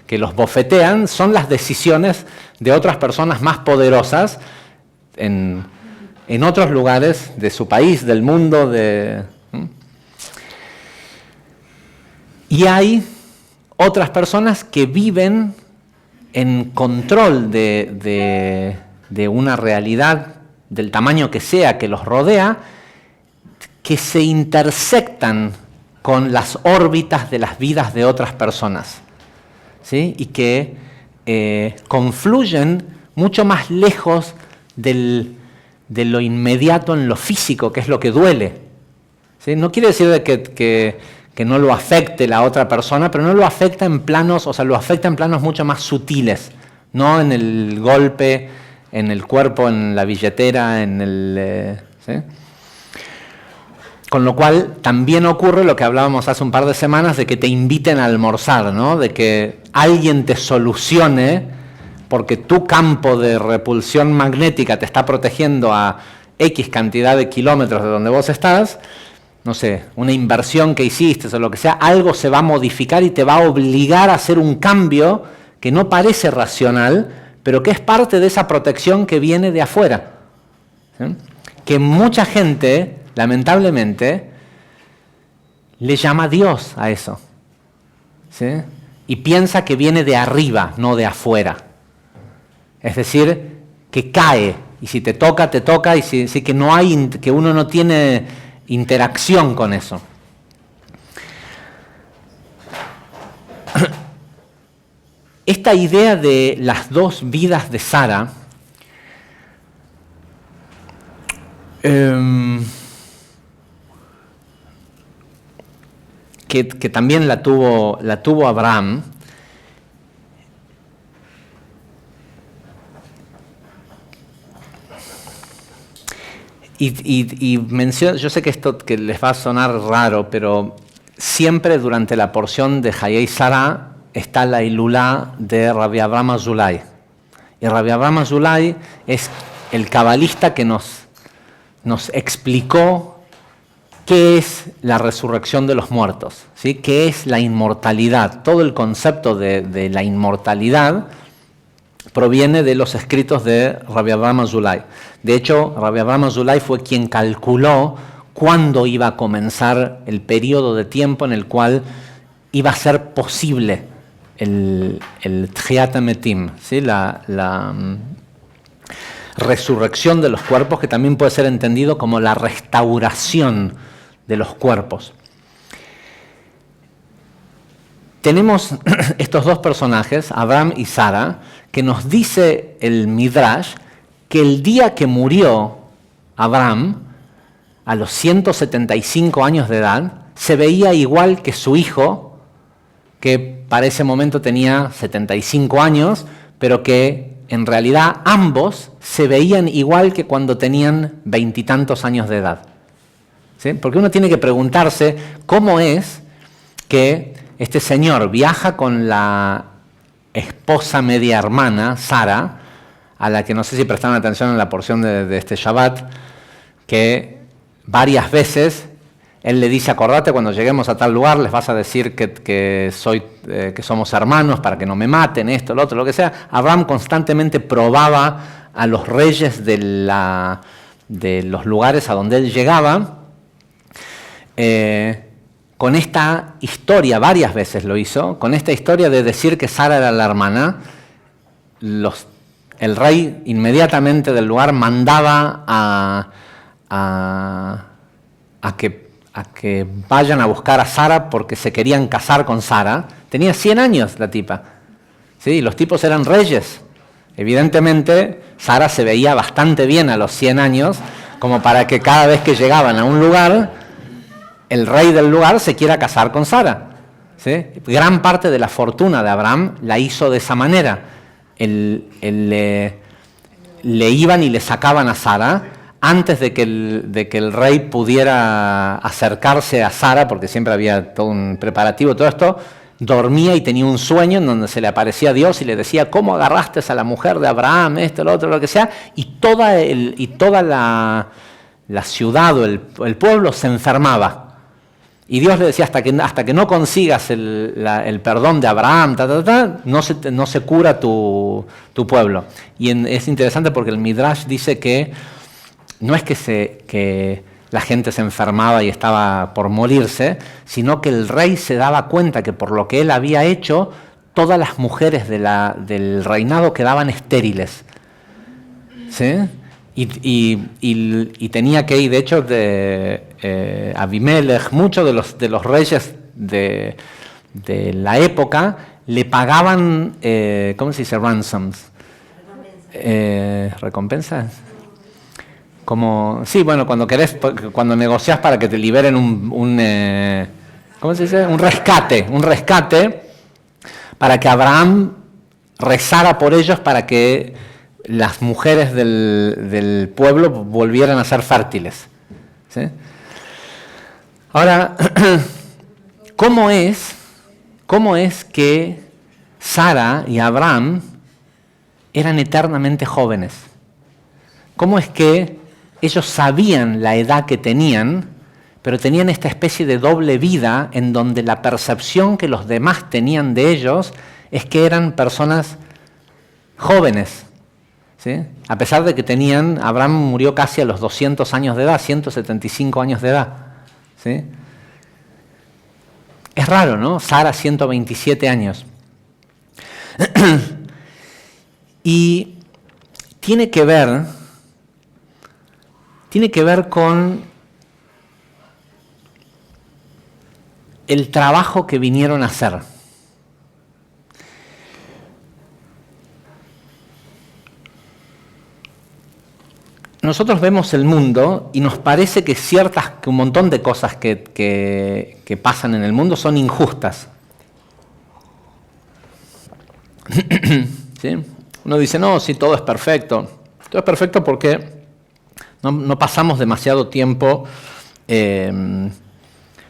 los bofetean son las decisiones de otras personas más poderosas en otros lugares de su país, del mundo. Y hay otras personas que viven en control de una realidad del tamaño que sea que los rodea, que se intersectan con las órbitas de las vidas de otras personas, ¿sí? Y que confluyen mucho más lejos de lo inmediato en lo físico, que es lo que duele. ¿Sí? No quiere decir que que no lo afecte la otra persona, pero no lo afecta en planos, o sea, lo afecta en planos mucho más sutiles, no en el golpe, en el cuerpo, en la billetera, en el... ¿sí? Con lo cual también ocurre lo que hablábamos hace un par de semanas de que te inviten a almorzar, ¿no? De que alguien te solucione porque tu campo de repulsión magnética te está protegiendo a X cantidad de kilómetros de donde vos estás, no sé, una inversión que hiciste o lo que sea, algo se va a modificar y te va a obligar a hacer un cambio que no parece racional, pero que es parte de esa protección que viene de afuera. ¿Sí? Que mucha gente, lamentablemente, le llama Dios a eso. ¿Sí? Y piensa que viene de arriba, no de afuera. Es decir, que cae, y si te toca, y si que no hay, que uno no tiene interacción con eso. Esta idea de las dos vidas de Sara que también la tuvo Abraham, y menciono, yo sé que esto que les va a sonar raro, pero siempre durante la porción de Hayei Sara está la Ilulá de Rabbi Avraham Azulay. Y Rabbi Avraham Azulay es el cabalista que nos explicó qué es la resurrección de los muertos, ¿sí? Qué es la inmortalidad. Todo el concepto de la inmortalidad proviene de los escritos de Rabbi Avraham Azulay. De hecho, Rabbi Avraham Azulay fue quien calculó cuándo iba a comenzar el periodo de tiempo en el cual iba a ser posible el Tchiat HaMetim, ¿sí? la resurrección de los cuerpos, que también puede ser entendido como la restauración de los cuerpos. Tenemos estos dos personajes, Abraham y Sara, que nos dice el Midrash que el día que murió Abraham, a los 175 años de edad, se veía igual que su hijo, que para ese momento tenía 75 años, pero que en realidad ambos se veían igual que cuando tenían 20 y tantos años de edad. ¿Sí? Porque uno tiene que preguntarse cómo es que este señor viaja con la esposa media hermana, Sara, a la que no sé si prestaron atención en la porción de este Shabbat, que varias veces él le dice: acordate, cuando lleguemos a tal lugar les vas a decir que somos hermanos para que no me maten, esto, lo otro, lo que sea. Abraham constantemente probaba a los reyes de los lugares a donde él llegaba, con esta historia, varias veces lo hizo, con esta historia de decir que Sara era la hermana. El rey inmediatamente del lugar mandaba a que vayan a buscar a Sara porque se querían casar con Sara. Tenía 100 años la tipa. ¿Sí? Los tipos eran reyes. Evidentemente, Sara se veía bastante bien a los 100 años, como para que cada vez que llegaban a un lugar, el rey del lugar se quiera casar con Sara. ¿Sí? Gran parte de la fortuna de Abraham la hizo de esa manera. Le iban y le sacaban a Sara antes de que el rey pudiera acercarse a Sara, porque siempre había todo un preparativo, todo esto. Dormía y tenía un sueño en donde se le aparecía a Dios y le decía: ¿cómo agarraste a la mujer de Abraham? Esto, lo otro, lo que sea. Y toda la ciudad o el pueblo se enfermaba. Y Dios le decía: hasta que no consigas el perdón de Abraham, no se cura tu pueblo. Y es interesante porque el Midrash dice que no es que la gente se enfermaba y estaba por morirse, sino que el rey se daba cuenta que por lo que él había hecho, todas las mujeres del reinado quedaban estériles. ¿Sí? Y tenía que ir, de hecho, Abimelech, muchos de los reyes de la época le pagaban, ¿cómo se dice? Ransoms. ¿Recompensas? Como, sí, bueno, cuando negociás para que te liberen ¿cómo se dice? Un rescate para que Abraham rezara por ellos para que las mujeres del pueblo volvieran a ser fértiles. ¿Sí? Ahora, ¿cómo es que Sara y Abraham eran eternamente jóvenes? ¿Cómo es que ellos sabían la edad que tenían, pero tenían esta especie de doble vida en donde la percepción que los demás tenían de ellos es que eran personas jóvenes? ¿Sí? A pesar de que Abraham murió casi a los 200 años de edad, 175 años de edad. ¿Sí? Es raro, ¿no? Sara, 127 años. Y tiene que ver con el trabajo que vinieron a hacer. Nosotros vemos el mundo y nos parece que un montón de cosas que pasan en el mundo son injustas. ¿Sí? Uno dice, no, sí, todo es perfecto. Todo es perfecto porque no pasamos demasiado tiempo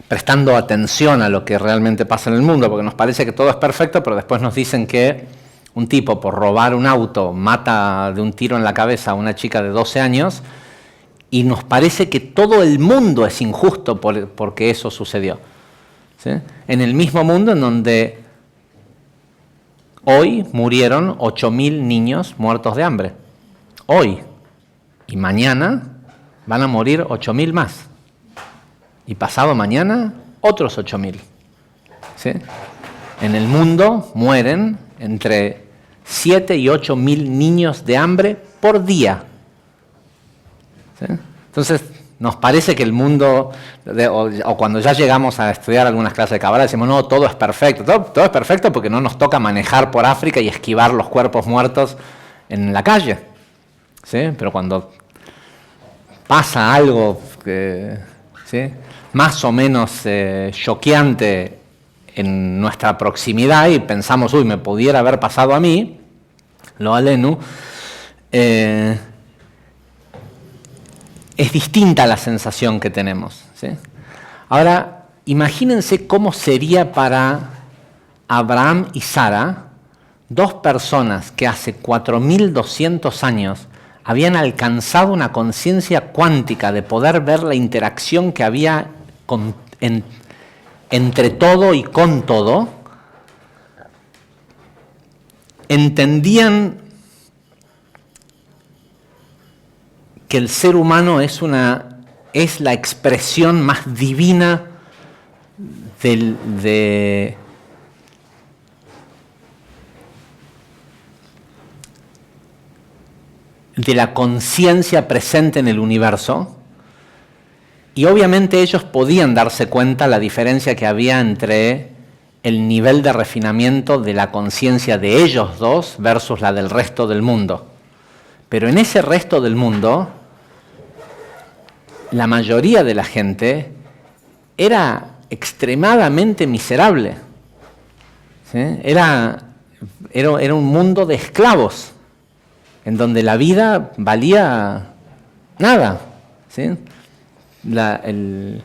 prestando atención a lo que realmente pasa en el mundo, porque nos parece que todo es perfecto, pero después nos dicen que un tipo por robar un auto mata de un tiro en la cabeza a una chica de 12 años y nos parece que todo el mundo es injusto porque eso sucedió. ¿Sí? En el mismo mundo en donde hoy murieron 8.000 niños muertos de hambre. Hoy. Y mañana van a morir 8.000 más. Y pasado mañana, otros 8.000. ¿Sí? En el mundo mueren entre 7 y 8.000 niños de hambre por día. ¿Sí? Entonces, nos parece que el mundo, o cuando ya llegamos a estudiar algunas clases de Cábala, decimos, no, todo es perfecto. Todo es perfecto porque no nos toca manejar por África y esquivar los cuerpos muertos en la calle. ¿Sí? Pero cuando pasa algo que, ¿sí?, más o menos choqueante en nuestra proximidad y pensamos, uy, me pudiera haber pasado a mí, lo alenu, es distinta la sensación que tenemos. ¿Sí? Ahora, imagínense cómo sería para Abraham y Sara, dos personas que hace 4.200 años habían alcanzado una conciencia cuántica de poder ver la interacción que había entre todo y con todo, entendían que el ser humano es la expresión más divina de la conciencia presente en el universo, y obviamente ellos podían darse cuenta la diferencia que había entre el nivel de refinamiento de la conciencia de ellos dos versus la del resto del mundo. Pero en ese resto del mundo, la mayoría de la gente era extremadamente miserable. ¿Sí? Era un mundo de esclavos, en donde la vida valía nada. ¿Sí? El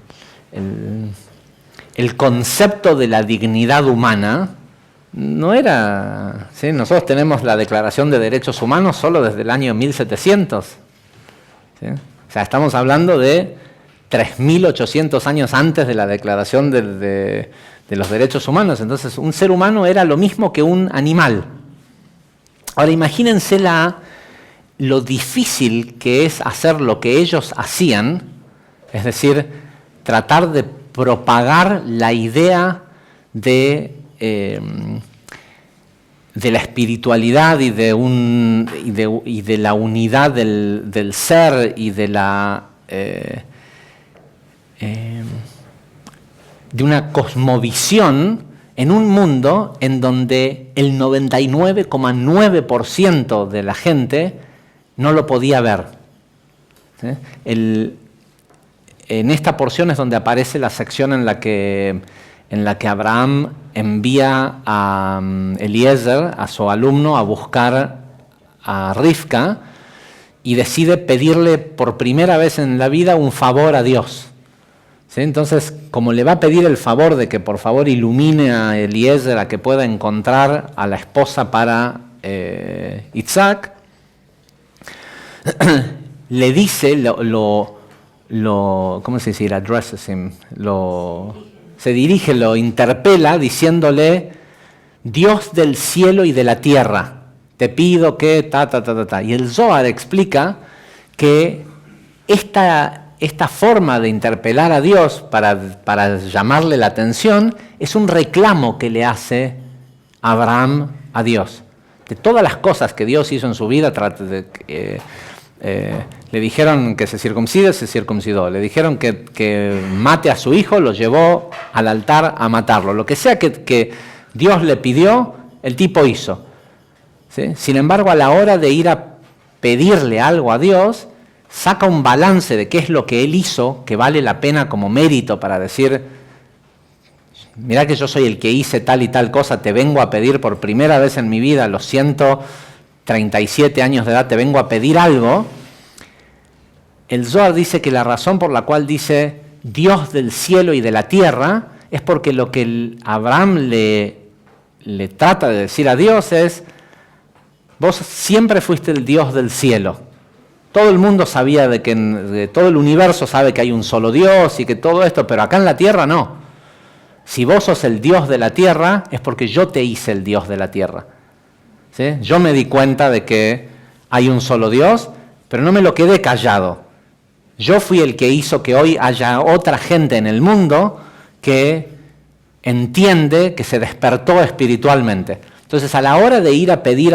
concepto de la dignidad humana no era... ¿sí? Nosotros tenemos la Declaración de Derechos Humanos solo desde el año 1700. ¿Sí? O sea, estamos hablando de 3.800 años antes de la Declaración de los Derechos Humanos. Entonces, un ser humano era lo mismo que un animal. Ahora, imagínense lo difícil que es hacer lo que ellos hacían, es decir, tratar de propagar la idea de la espiritualidad y de la unidad del ser y de una cosmovisión en un mundo en donde el 99,9% de la gente no lo podía ver. ¿Sí? En esta porción es donde aparece la sección en la que en la que Abraham envía a Eliezer, a su alumno, a buscar a Rivka y decide pedirle por primera vez en la vida un favor a Dios. ¿Sí? Entonces, como le va a pedir el favor de que por favor ilumine a Eliezer a que pueda encontrar a la esposa para Isaac, le dice, ¿cómo se dice? Addresses him, se dirige, lo interpela diciéndole: Dios del cielo y de la tierra, te pido que ta. Y el Zohar explica que esta forma de interpelar a Dios para llamarle la atención es un reclamo que le hace Abraham a Dios. De todas las cosas que Dios hizo en su vida, le dijeron que se circuncide, se circuncidó. Le dijeron que mate a su hijo, lo llevó al altar a matarlo. Lo que sea que Dios le pidió, el tipo hizo. ¿Sí? Sin embargo, a la hora de ir a pedirle algo a Dios, saca un balance de qué es lo que él hizo, que vale la pena como mérito para decir: mirá que yo soy el que hice tal y tal cosa, te vengo a pedir por primera vez en mi vida, a los 137 años de edad, te vengo a pedir algo. El Zohar dice que la razón por la cual dice Dios del cielo y de la tierra es porque lo que Abraham le trata de decir a Dios es: vos siempre fuiste el Dios del cielo. Todo el mundo sabía de todo el universo sabe que hay un solo Dios y que todo esto, pero acá en la tierra no. Si vos sos el Dios de la tierra, es porque yo te hice el Dios de la tierra. ¿Sí? Yo me di cuenta de que hay un solo Dios, pero no me lo quedé callado. Yo fui el que hizo que hoy haya otra gente en el mundo que entiende, que se despertó espiritualmente. Entonces, a la hora de ir a pedir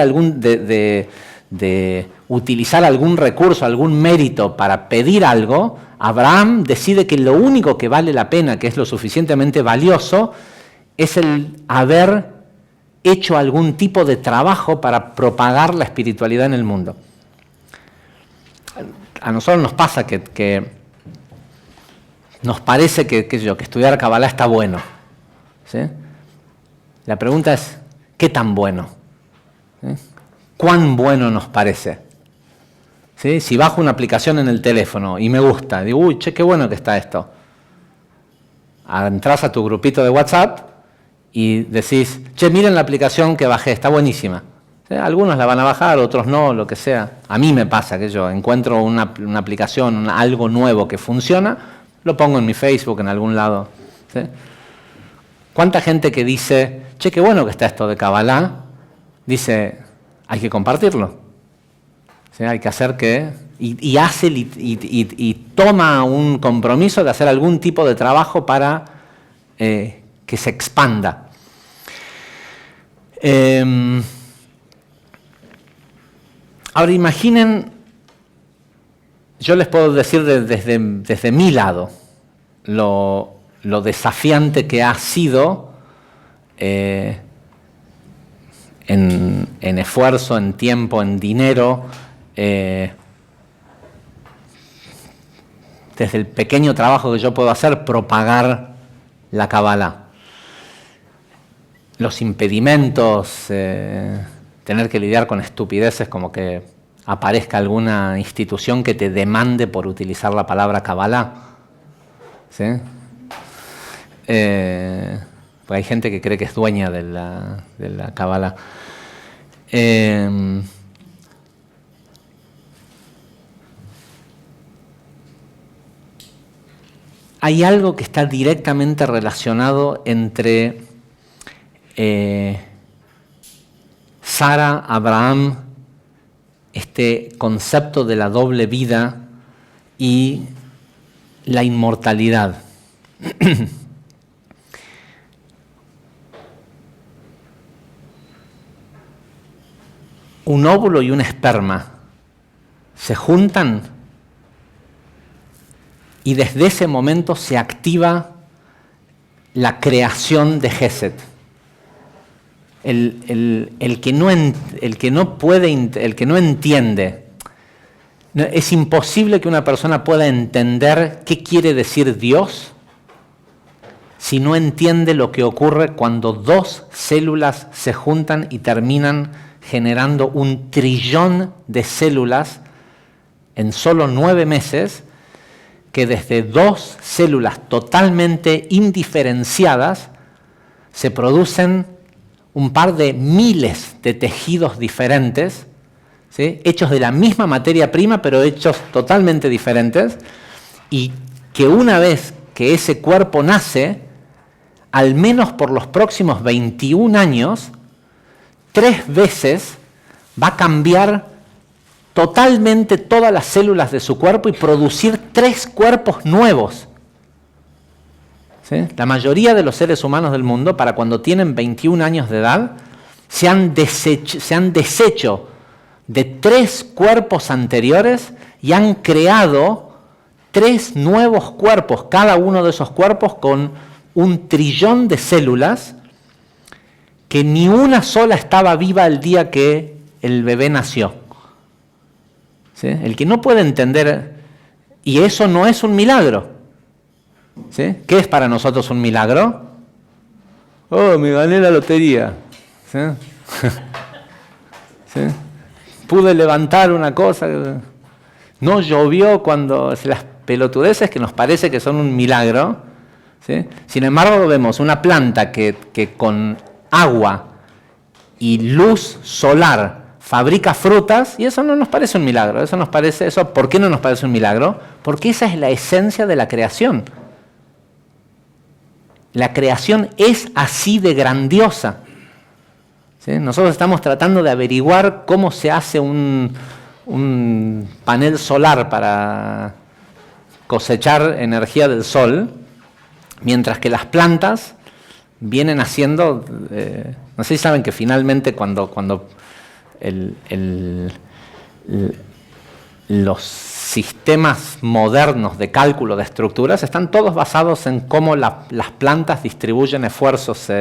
de utilizar algún recurso, algún mérito para pedir algo, Abraham decide que lo único que vale la pena, que es lo suficientemente valioso, es el haber hecho algún tipo de trabajo para propagar la espiritualidad en el mundo. A nosotros nos pasa que nos parece que estudiar Kabbalah está bueno. ¿Sí? La pregunta es: ¿qué tan bueno? ¿Sí? ¿Cuán bueno nos parece? ¿Sí? Si bajo una aplicación en el teléfono y me gusta, digo: uy, che, qué bueno que está esto. Entrás a tu grupito de WhatsApp y decís: che, miren la aplicación que bajé, está buenísima. ¿Sí? Algunos la van a bajar, otros no, lo que sea. A mí me pasa que yo encuentro una aplicación, algo nuevo que funciona, lo pongo en mi Facebook, en algún lado. ¿Sí? ¿Cuánta gente que dice: che, qué bueno que está esto de Kabbalah? Dice: hay que compartirlo. ¿Sí? Hay que hacer que... Y hace y toma un compromiso de hacer algún tipo de trabajo para que se expanda. Ahora imaginen, yo les puedo decir desde mi lado lo desafiante que ha sido en esfuerzo, en tiempo, en dinero, desde el pequeño trabajo que yo puedo hacer, propagar la Kabbalah. Los impedimentos, tener que lidiar con estupideces como que aparezca alguna institución que te demande por utilizar la palabra Kabbalah. ¿Sí? Porque hay gente que cree que es dueña de la Kabbalah. Hay algo que está directamente relacionado entre Sara, Abraham, este concepto de la doble vida y la inmortalidad. Un óvulo y un esperma se juntan y desde ese momento se activa la creación de Gesed. El que no entiende, es imposible que una persona pueda entender qué quiere decir Dios si no entiende lo que ocurre cuando 2 células se juntan y terminan generando 1 trillón de células en solo 9 meses, que desde 2 células totalmente indiferenciadas se producen un par de miles de tejidos diferentes, ¿sí? Hechos de la misma materia prima, pero hechos totalmente diferentes, y que una vez que ese cuerpo nace, al menos por los próximos 21 años, 3 veces va a cambiar totalmente todas las células de su cuerpo y producir 3 cuerpos nuevos. ¿Sí? La mayoría de los seres humanos del mundo, para cuando tienen 21 años de edad, se han deshecho de 3 cuerpos anteriores y han creado 3 nuevos cuerpos, cada uno de esos cuerpos con 1 trillón de células, que ni una sola estaba viva el día que el bebé nació. ¿Sí? El que no puede entender, y eso no es un milagro. ¿Sí? ¿Qué es para nosotros un milagro? Oh, me gané la lotería. ¿Sí? ¿Sí? Pude levantar una cosa. No llovió cuando las pelotudeces que nos parece que son un milagro. ¿Sí? Sin embargo, vemos una planta que con agua y luz solar fabrica frutas, y eso no nos parece un milagro. ¿Por qué no nos parece un milagro? Porque esa es la esencia de la creación. La creación es así de grandiosa. ¿Sí? Nosotros estamos tratando de averiguar cómo se hace un panel solar para cosechar energía del sol, mientras que las plantas vienen haciendo, no sé si saben que finalmente cuando los sistemas modernos de cálculo de estructuras están todos basados en cómo las plantas distribuyen esfuerzos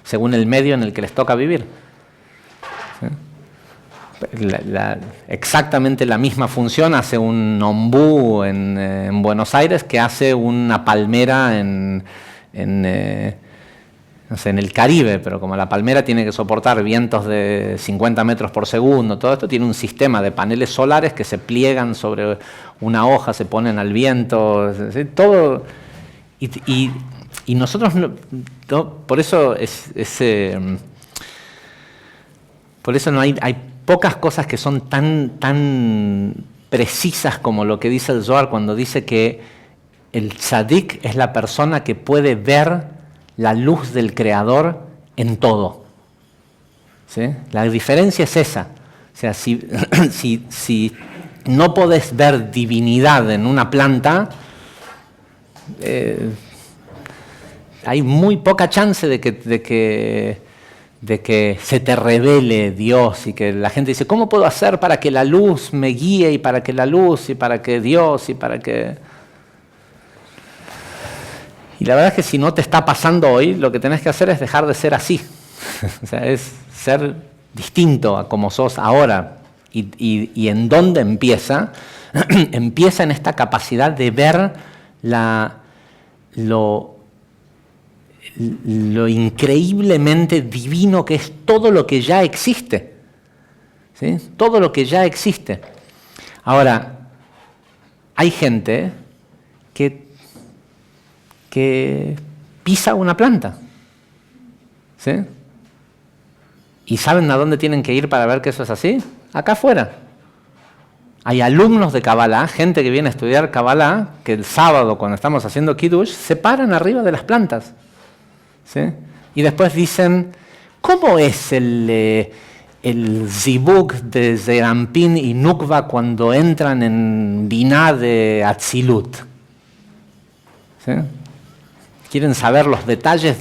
según el medio en el que les toca vivir. ¿Sí? Exactamente la misma función hace un ombú en Buenos Aires que hace una palmera en el Caribe, pero como la palmera tiene que soportar vientos de 50 metros por segundo, todo esto tiene un sistema de paneles solares que se pliegan sobre una hoja, se ponen al viento, ¿sí? Todo. Y nosotros, por eso no hay pocas cosas que son tan precisas como lo que dice el Zohar cuando dice que el tzadik es la persona que puede ver la luz del Creador en todo. ¿Sí? La diferencia es esa. O sea, si no podés ver divinidad en una planta, hay muy poca chance de que se te revele Dios y que la gente dice, ¿cómo puedo hacer para que la luz me guíe y para que la luz y para que Dios y para que... Y la verdad es que si no te está pasando hoy, lo que tenés que hacer es dejar de ser así. O sea, es ser distinto a como sos ahora. ¿Y en dónde empieza? Empieza en esta capacidad de ver lo increíblemente divino que es todo lo que ya existe. ¿Sí? Todo lo que ya existe. Ahora, hay gente que pisa una planta. ¿Sí? ¿Y saben a dónde tienen que ir para ver que eso es así? Acá afuera. Hay alumnos de Kabbalah, gente que viene a estudiar Kabbalah, que el sábado cuando estamos haciendo Kiddush, se paran arriba de las plantas. ¿Sí? Y después dicen, ¿cómo es el zibug de Zerampin y Nukva cuando entran en Binah de Atzilut? ¿Sí? Quieren saber los detalles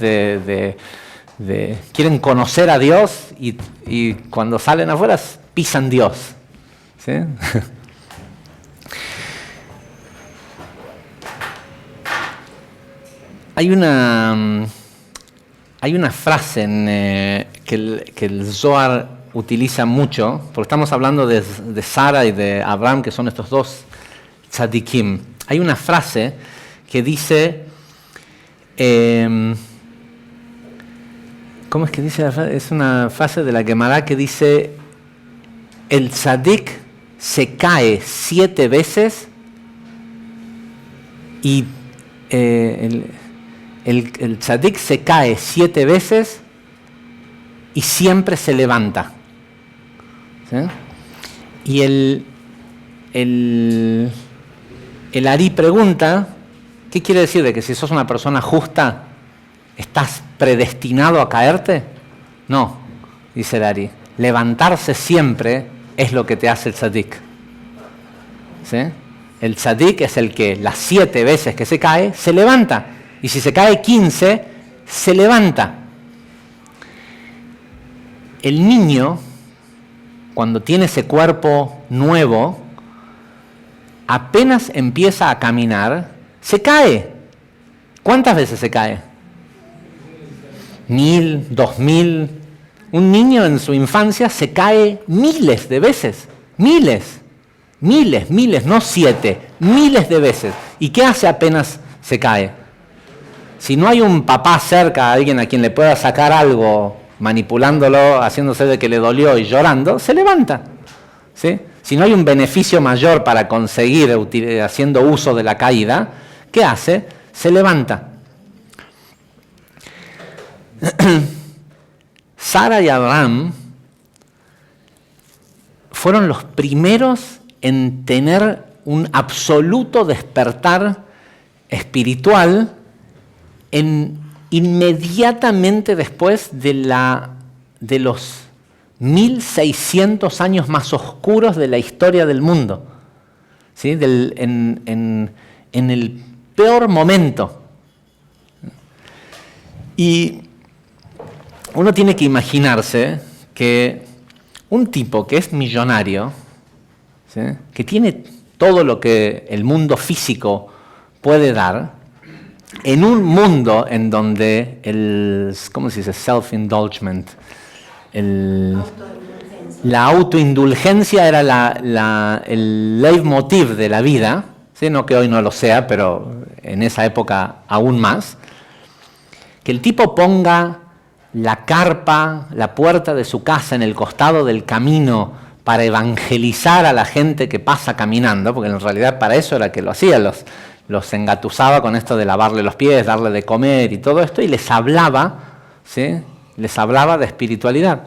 quieren conocer a Dios y cuando salen afuera pisan Dios. ¿Sí? Hay una frase que el Zohar utiliza mucho, porque estamos hablando de Sara y de Abraham, que son estos 2 tzadikim. Hay una frase que dice, ¿Cómo es que dice la frase? Es una frase de la Gemara que dice: el tzadik se cae 7 veces y el tzadik se cae 7 veces y siempre se levanta. ¿Sí? Y el Ari pregunta, ¿qué quiere decir de que si sos una persona justa estás predestinado a caerte? No, dice el Ari. Levantarse siempre es lo que te hace el tzadik. ¿Sí? El tzadik es el que las 7 veces que se cae, se levanta. Y si se cae 15, se levanta. El niño, cuando tiene ese cuerpo nuevo, apenas empieza a caminar, se cae. ¿Cuántas veces se cae? 1000, 2000. Un niño en su infancia se cae miles de veces. Miles, no 7, miles de veces. ¿Y qué hace apenas se cae? Si no hay un papá cerca, alguien a quien le pueda sacar algo, manipulándolo, haciéndose de que le dolió y llorando, se levanta. ¿Sí? Si no hay un beneficio mayor para conseguir haciendo uso de la caída, ¿qué hace? Se levanta. Sara y Abraham fueron los primeros en tener un absoluto despertar espiritual inmediatamente después de los 1600 años más oscuros de la historia del mundo. ¿Sí? En el peor momento. Y uno tiene que imaginarse que un tipo que es millonario, ¿sí? Que tiene todo lo que el mundo físico puede dar, en un mundo en donde ¿cómo se dice? Self-indulgement. La autoindulgencia era el leitmotiv de la vida, ¿sí? No que hoy no lo sea, pero en esa época aún más. Que el tipo ponga la carpa, la puerta de su casa en el costado del camino para evangelizar a la gente que pasa caminando, porque en realidad para eso era que lo hacía, los engatusaba con esto de lavarle los pies, darle de comer y todo esto, y les hablaba, ¿sí? Les hablaba de espiritualidad.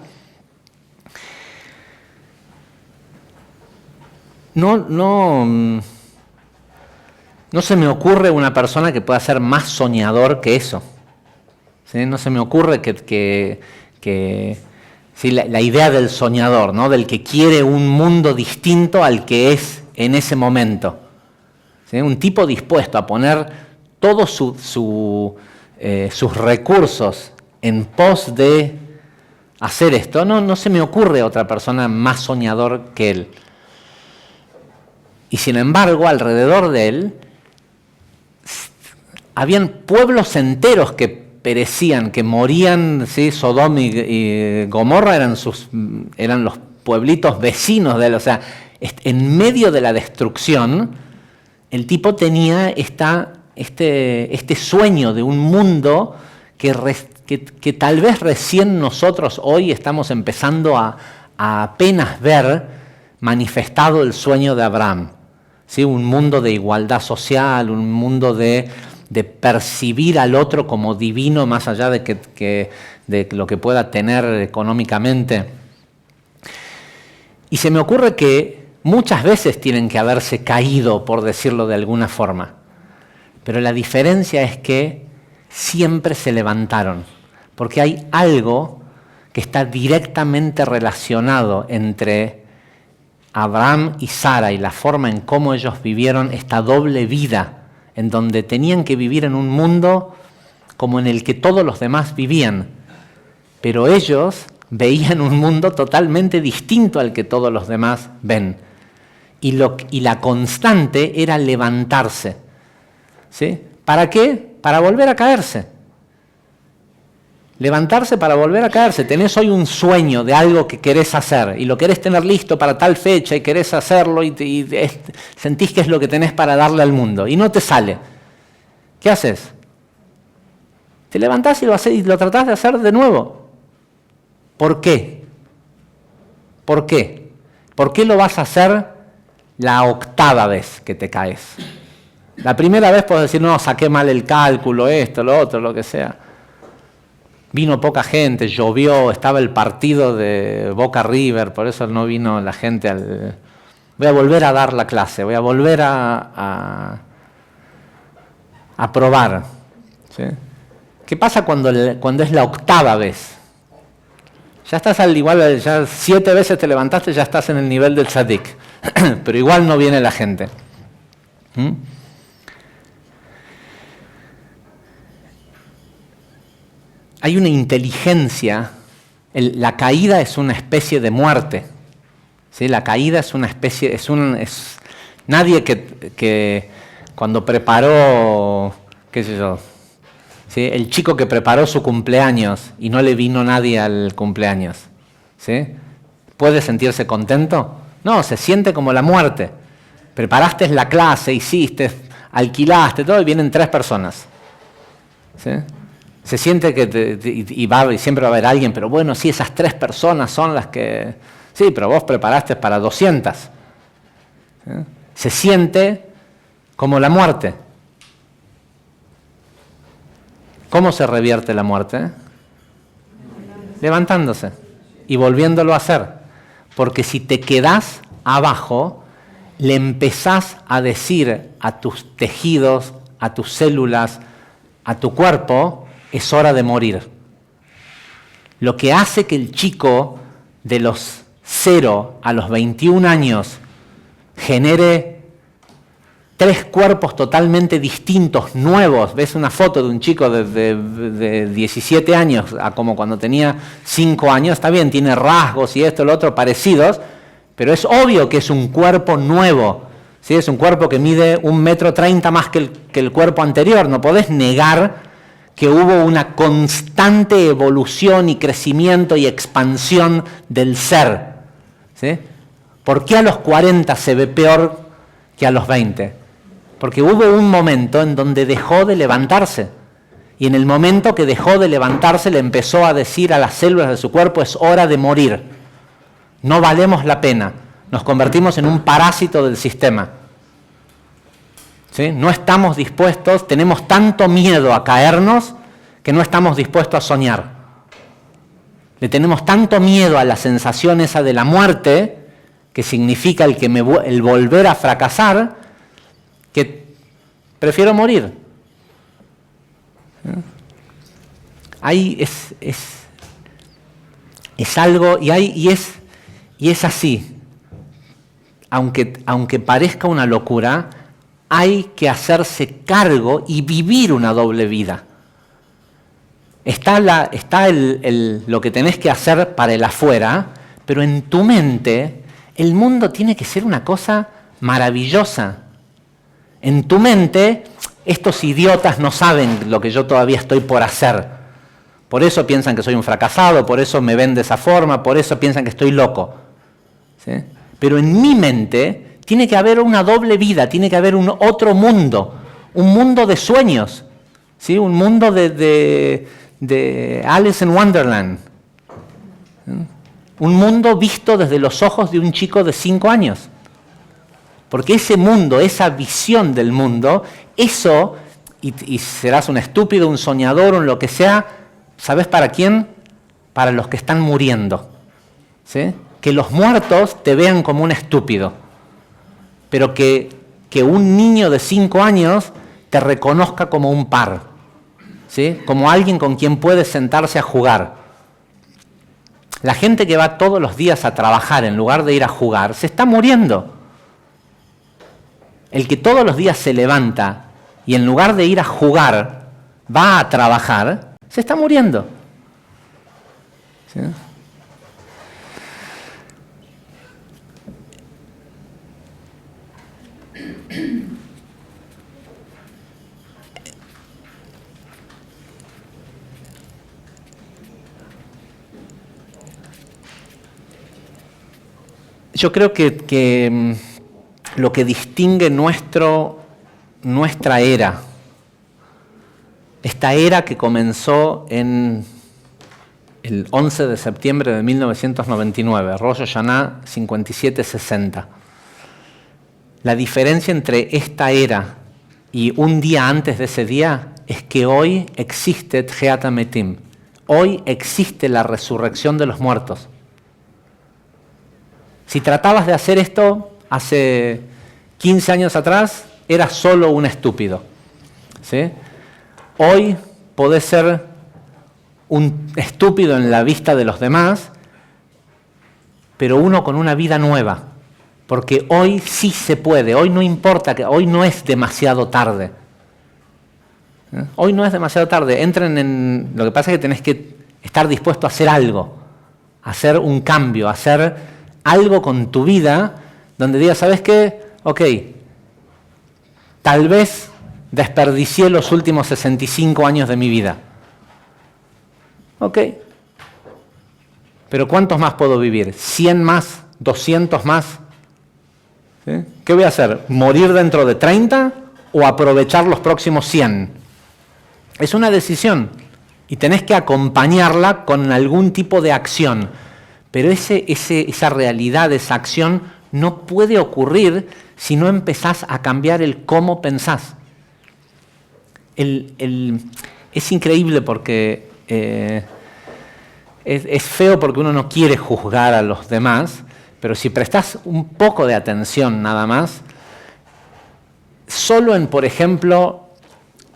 No se me ocurre una persona que pueda ser más soñador que eso. ¿Sí? No se me ocurre que sí, la idea del soñador, ¿no? Del que quiere un mundo distinto al que es en ese momento. ¿Sí? Un tipo dispuesto a poner todos sus recursos en pos de hacer esto. No se me ocurre otra persona más soñador que él. Y sin embargo, alrededor de él, habían pueblos enteros que perecían, que morían. ¿Sí? Sodoma y Gomorra eran los pueblitos vecinos de él. O sea, en medio de la destrucción, el tipo tenía este sueño de un mundo que tal vez recién nosotros hoy estamos empezando a apenas ver manifestado el sueño de Abraham. ¿Sí? Un mundo de igualdad social, un mundo de percibir al otro como divino más allá de lo que pueda tener económicamente. Y se me ocurre que muchas veces tienen que haberse caído, por decirlo de alguna forma. Pero la diferencia es que siempre se levantaron, porque hay algo que está directamente relacionado entre Abraham y Sara y la forma en cómo ellos vivieron esta doble vida, en donde tenían que vivir en un mundo como en el que todos los demás vivían, pero ellos veían un mundo totalmente distinto al que todos los demás ven. Y la constante era levantarse. ¿Sí? ¿Para qué? Para volver a caerse. Levantarse para volver a caerse. Tenés hoy un sueño de algo que querés hacer y lo querés tener listo para tal fecha y querés hacerlo y sentís que es lo que tenés para darle al mundo y no te sale. ¿Qué haces? Te levantás y lo tratás de hacer de nuevo. ¿Por qué? ¿Por qué? ¿Por qué lo vas a hacer la octava vez que te caes? La primera vez puedes decir, no, saqué mal el cálculo, esto, lo otro, lo que sea. Vino poca gente, llovió, estaba el partido de Boca River, por eso no vino la gente Voy a volver a dar la clase, voy a volver a probar. ¿Sí? ¿Qué pasa cuando es la octava vez? Ya estás al igual, ya 7 veces te levantaste, ya estás en el nivel del tzadik. Pero igual no viene la gente. Hay una inteligencia. La caída es una especie de muerte. ¿Sí? La caída es una especie. Nadie que cuando preparó, qué sé yo, ¿sí? El chico que preparó su cumpleaños y no le vino nadie al cumpleaños, ¿sí? ¿Puede sentirse contento? No, se siente como la muerte. Preparaste la clase, hiciste, alquilaste, todo, y vienen 3 personas. ¿Sí? Se siente que y siempre va a haber alguien, pero bueno, sí, esas 3 personas son las que... Sí, pero vos preparaste para 200. ¿Sí? Se siente como la muerte. ¿Cómo se revierte la muerte? Levantándose y volviéndolo a hacer. Porque si te quedás abajo, le empezás a decir a tus tejidos, a tus células, a tu cuerpo, es hora de morir. Lo que hace que el chico de los 0 a los 21 años genere 3 cuerpos totalmente distintos, nuevos. Ves una foto de un chico de 17 años a como cuando tenía 5 años, está bien, tiene rasgos y esto, lo otro, parecidos, pero es obvio que es un cuerpo nuevo. ¿Sí? Es un cuerpo que mide 1,30 m más que el cuerpo anterior. No podés negar que hubo una constante evolución y crecimiento y expansión del ser. ¿Sí? ¿Por qué a los 40 se ve peor que a los 20? Porque hubo un momento en donde dejó de levantarse. Y en el momento que dejó de levantarse le empezó a decir a las células de su cuerpo, es hora de morir. No valemos la pena. Nos convertimos en un parásito del sistema. ¿Sí? No estamos dispuestos, tenemos tanto miedo a caernos que no estamos dispuestos a soñar. Le tenemos tanto miedo a la sensación esa de la muerte, que significa el volver a fracasar, que prefiero morir. Ahí es algo, y es así. Aunque parezca una locura, hay que hacerse cargo y vivir una doble vida. Está lo que tenés que hacer para el afuera, pero en tu mente el mundo tiene que ser una cosa maravillosa. En tu mente, estos idiotas no saben lo que yo todavía estoy por hacer. Por eso piensan que soy un fracasado, por eso me ven de esa forma, por eso piensan que estoy loco. ¿Sí? Pero en mi mente tiene que haber una doble vida, tiene que haber un otro mundo, un mundo de sueños, ¿sí? Un mundo de Alice in Wonderland. ¿Sí? Un mundo visto desde los ojos de un chico de 5 años. Porque ese mundo, esa visión del mundo, eso, y serás un estúpido, un soñador, un lo que sea, ¿sabes para quién? Para los que están muriendo. ¿Sí? Que los muertos te vean como un estúpido, pero que un niño de 5 años te reconozca como un par, ¿sí? Como alguien con quien puedes sentarse a jugar. La gente que va todos los días a trabajar en lugar de ir a jugar, se está muriendo. El que todos los días se levanta y en lugar de ir a jugar, va a trabajar, se está muriendo. ¿Sí? Yo creo que lo que distingue nuestra era esta era que comenzó en el 11 de septiembre de 1999, Rosh Hashanah 5760. La diferencia entre esta era y un día antes de ese día es que hoy existe Tchiat HaMetim. Hoy existe la resurrección de los muertos. Si tratabas de hacer esto hace 15 años atrás, eras solo un estúpido, ¿sí? Hoy podés ser un estúpido en la vista de los demás, pero uno con una vida nueva. Porque hoy sí se puede, hoy no importa, hoy no es demasiado tarde. Hoy no es demasiado tarde. Entren en... Lo que pasa es que tenés que estar dispuesto a hacer algo, a hacer un cambio, a hacer algo con tu vida donde digas, ¿sabes qué? Ok, tal vez desperdicié los últimos 65 años de mi vida. Ok. Pero ¿cuántos más puedo vivir? ¿100 más? ¿200 más? ¿Sí? ¿Qué voy a hacer? ¿Morir dentro de 30 o aprovechar los próximos 100? Es una decisión y tenés que acompañarla con algún tipo de acción. Pero esa realidad, esa acción, no puede ocurrir si no empezás a cambiar el cómo pensás. Es increíble porque es feo porque uno no quiere juzgar a los demás, pero si prestás un poco de atención nada más, solo en, por ejemplo,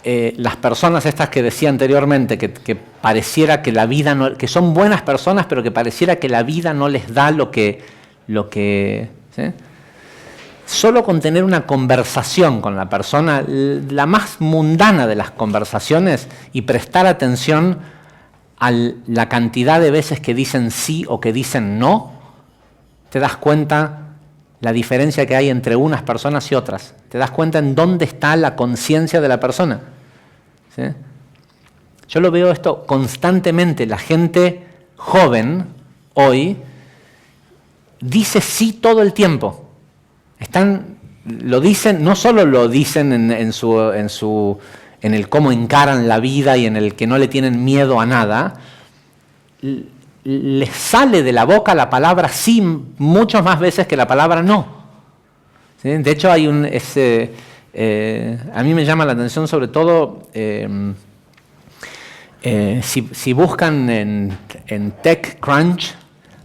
las personas estas que decía anteriormente, que pareciera que la vida no, que son buenas personas, pero que pareciera que la vida no les da lo que ¿sí? Solo con tener una conversación con la persona, la más mundana de las conversaciones, y prestar atención a la cantidad de veces que dicen sí o que dicen no, te das cuenta la diferencia que hay entre unas personas y otras. Te das cuenta en dónde está la conciencia de la persona. ¿Sí? Yo lo veo esto constantemente. La gente joven hoy dice sí todo el tiempo. Lo dicen, no solo lo dicen en el cómo encaran la vida y en el que no le tienen miedo a nada, les sale de la boca la palabra sí muchas más veces que la palabra no. ¿Sí? De hecho, hay a mí me llama la atención sobre todo si buscan en TechCrunch,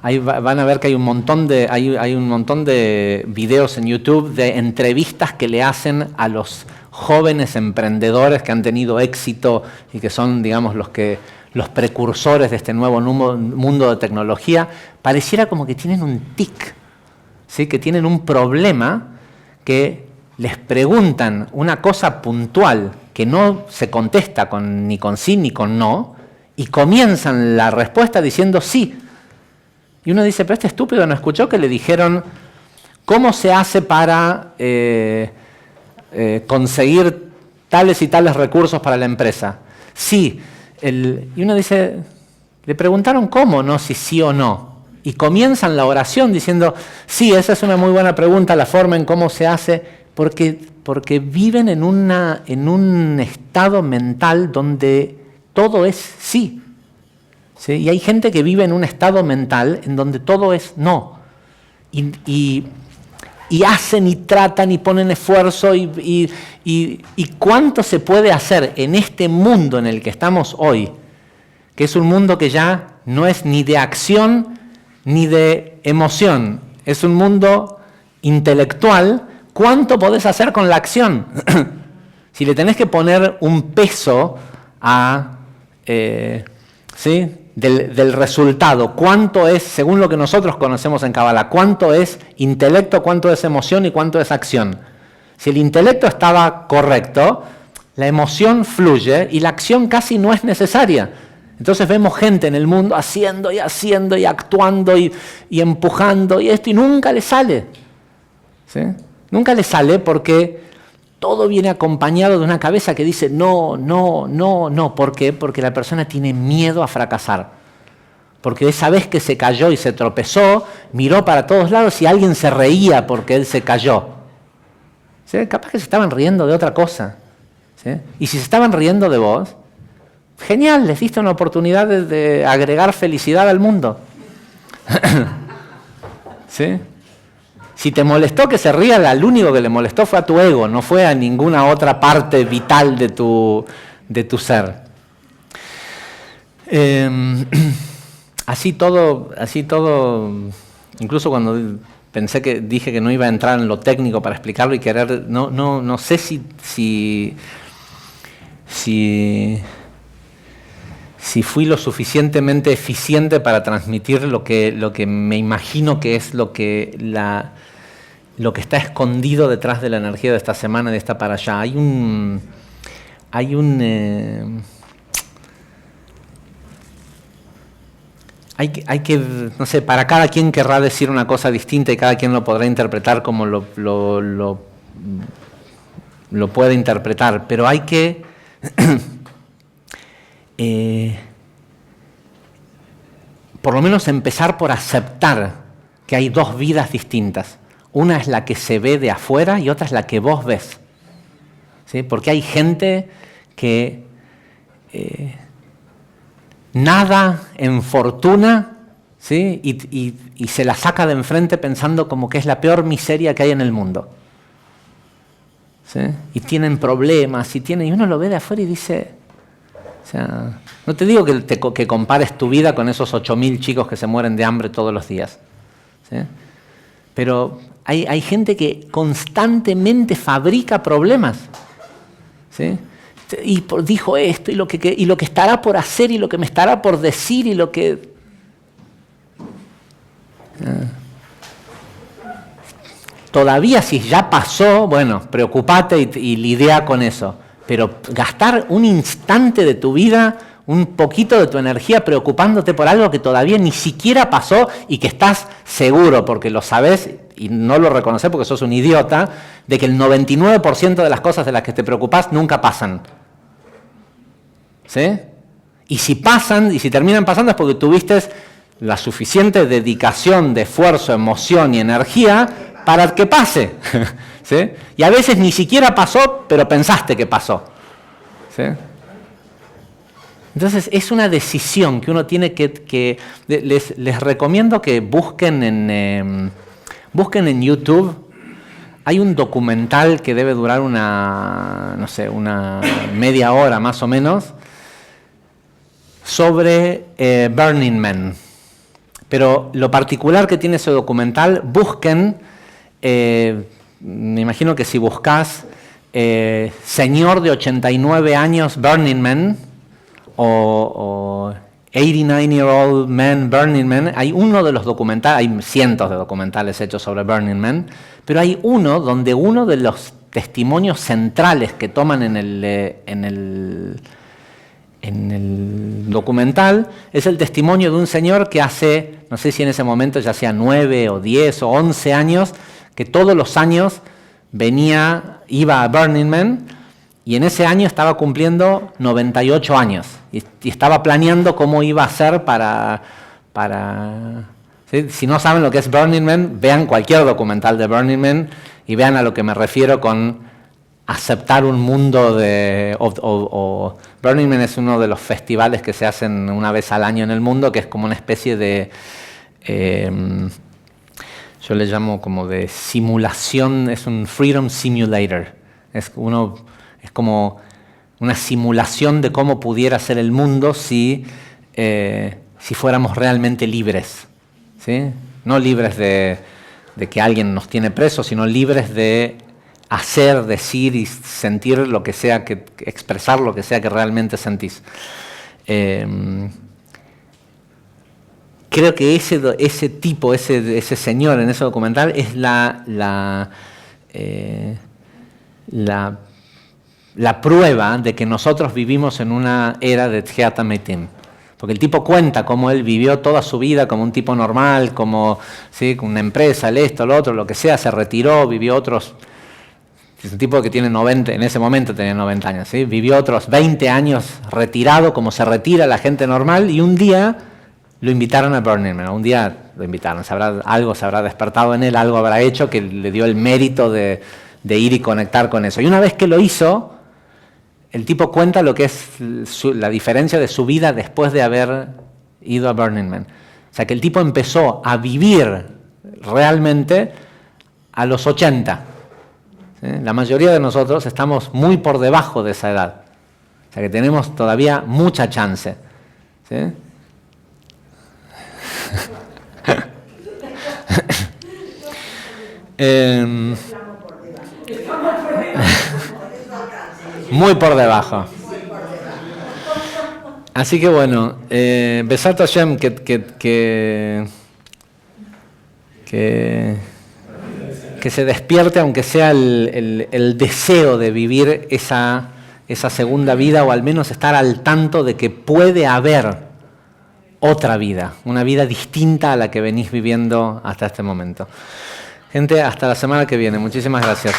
ahí van a ver que hay un montón de videos en YouTube de entrevistas que le hacen a los jóvenes emprendedores que han tenido éxito y que son, digamos, los precursores de este nuevo mundo de tecnología. Pareciera como que tienen un tic, ¿sí? Que tienen un problema, que les preguntan una cosa puntual que no se contesta ni con sí ni con no, y comienzan la respuesta diciendo sí. Y uno dice, pero este estúpido no escuchó que le dijeron cómo se hace para conseguir tales y tales recursos para la empresa. Sí. Y uno dice, le preguntaron cómo, no si sí o no. Y comienzan la oración diciendo, sí, esa es una muy buena pregunta, la forma en cómo se hace, porque viven en un estado mental donde todo es sí. ¿Sí? Y hay gente que vive en un estado mental en donde todo es no. Y hacen y tratan y ponen esfuerzo y cuánto se puede hacer en este mundo en el que estamos hoy, que es un mundo que ya no es ni de acción ni de emoción, es un mundo intelectual. ¿Cuánto podés hacer con la acción? Si le tenés que poner un peso ¿sí? del resultado, cuánto es, según lo que nosotros conocemos en Kabbalah, cuánto es intelecto, cuánto es emoción y cuánto es acción. Si el intelecto estaba correcto, la emoción fluye y la acción casi no es necesaria. Entonces vemos gente en el mundo haciendo y actuando y empujando y esto, y nunca le sale. ¿Sí? Nunca le sale porque todo viene acompañado de una cabeza que dice no, no, no, no. ¿Por qué? Porque la persona tiene miedo a fracasar. Porque esa vez que se cayó y se tropezó, miró para todos lados y alguien se reía porque él se cayó. ¿Sí? Capaz que se estaban riendo de otra cosa. ¿Sí? Y si se estaban riendo de vos, Genial, les diste una oportunidad de agregar felicidad al mundo. ¿Sí? Si te molestó que se ría, al único que le molestó fue a tu ego, no fue a ninguna otra parte vital de tu ser. Así todo, incluso cuando dije que no iba a entrar en lo técnico para explicarlo y querer, no sé si fui lo suficientemente eficiente para transmitir lo que me imagino que es lo que está escondido detrás de la energía de esta semana y de esta para allá. Hay que, no sé, para cada quien querrá decir una cosa distinta y cada quien lo podrá interpretar como lo puede interpretar, pero hay que por lo menos empezar por aceptar que hay dos vidas distintas. Una es la que se ve de afuera y otra es la que vos ves. ¿Sí? Porque hay gente que nada en fortuna, ¿sí? y se la saca de enfrente pensando como que es la peor miseria que hay en el mundo. ¿Sí? Y tienen problemas, y uno lo ve de afuera y dice, o sea, no te digo que compares tu vida con esos 8.000 chicos que se mueren de hambre todos los días, ¿sí? Pero hay gente que constantemente fabrica problemas, ¿sí? Y dijo esto, y lo que estará por hacer, y lo que me estará por decir, y lo que... Todavía si ya pasó, bueno, preocupate y lidia con eso. Pero gastar un instante de tu vida, un poquito de tu energía preocupándote por algo que todavía ni siquiera pasó y que estás seguro, porque lo sabes y no lo reconoces porque sos un idiota, de que el 99% de las cosas de las que te preocupás nunca pasan. ¿Sí? Y si pasan, y si terminan pasando es porque tuviste la suficiente dedicación, de esfuerzo, emoción y energía para que pase. ¿Sí? Y a veces ni siquiera pasó, pero pensaste que pasó. ¿Sí? Entonces es una decisión que uno tiene que les recomiendo que busquen en YouTube. Hay un documental que debe durar una media hora más o menos sobre Burning Man. Pero lo particular que tiene ese documental, busquen, me imagino que si buscas señor de 89 años Burning Man o 89-year-old man Burning Man, hay uno de los documentales, hay cientos de documentales hechos sobre Burning Man, pero hay uno donde uno de los testimonios centrales que toman en el documental es el testimonio de un señor que hace, no sé si en ese momento ya hacía 9 o 10 o 11 años, que todos los años iba a Burning Man y en ese año estaba cumpliendo 98 años y estaba planeando cómo iba a hacer para ¿sí? Si no saben lo que es Burning Man, vean cualquier documental de Burning Man y vean a lo que me refiero con aceptar un mundo Burning Man es uno de los festivales que se hacen una vez al año en el mundo, que es como una especie de yo le llamo como de simulación, es un freedom simulator, es como una simulación de cómo pudiera ser el mundo si fuéramos realmente libres, ¿sí? No libres de que alguien nos tiene presos, sino libres de hacer, decir y sentir lo que sea, expresar lo que sea que realmente sentís. Creo que ese tipo, ese señor en ese documental es la prueba de que nosotros vivimos en una era de Tchiat Hametim. Porque el tipo cuenta cómo él vivió toda su vida como un tipo normal, como ¿sí? Con una empresa, esto, lo otro, lo que sea, se retiró, vivió otros... Es un tipo que tiene 90, en ese momento tenía 90 años, ¿sí? Vivió otros 20 años retirado, como se retira la gente normal, y un día lo invitaron a Burning Man. Un día lo invitaron, algo se habrá despertado en él, algo habrá hecho que le dio el mérito de ir y conectar con eso. Y una vez que lo hizo, el tipo cuenta lo que es la diferencia de su vida después de haber ido a Burning Man. O sea, que el tipo empezó a vivir realmente a los 80. ¿Sí? La mayoría de nosotros estamos muy por debajo de esa edad. O sea, que tenemos todavía mucha chance. ¿Sí? Muy por debajo. Así que bueno, Besat Hashem, que se despierte, aunque sea el deseo de vivir esa segunda vida, o al menos estar al tanto de que puede haber otra vida, una vida distinta a la que venís viviendo hasta este momento. Gente, hasta la semana que viene. Muchísimas gracias.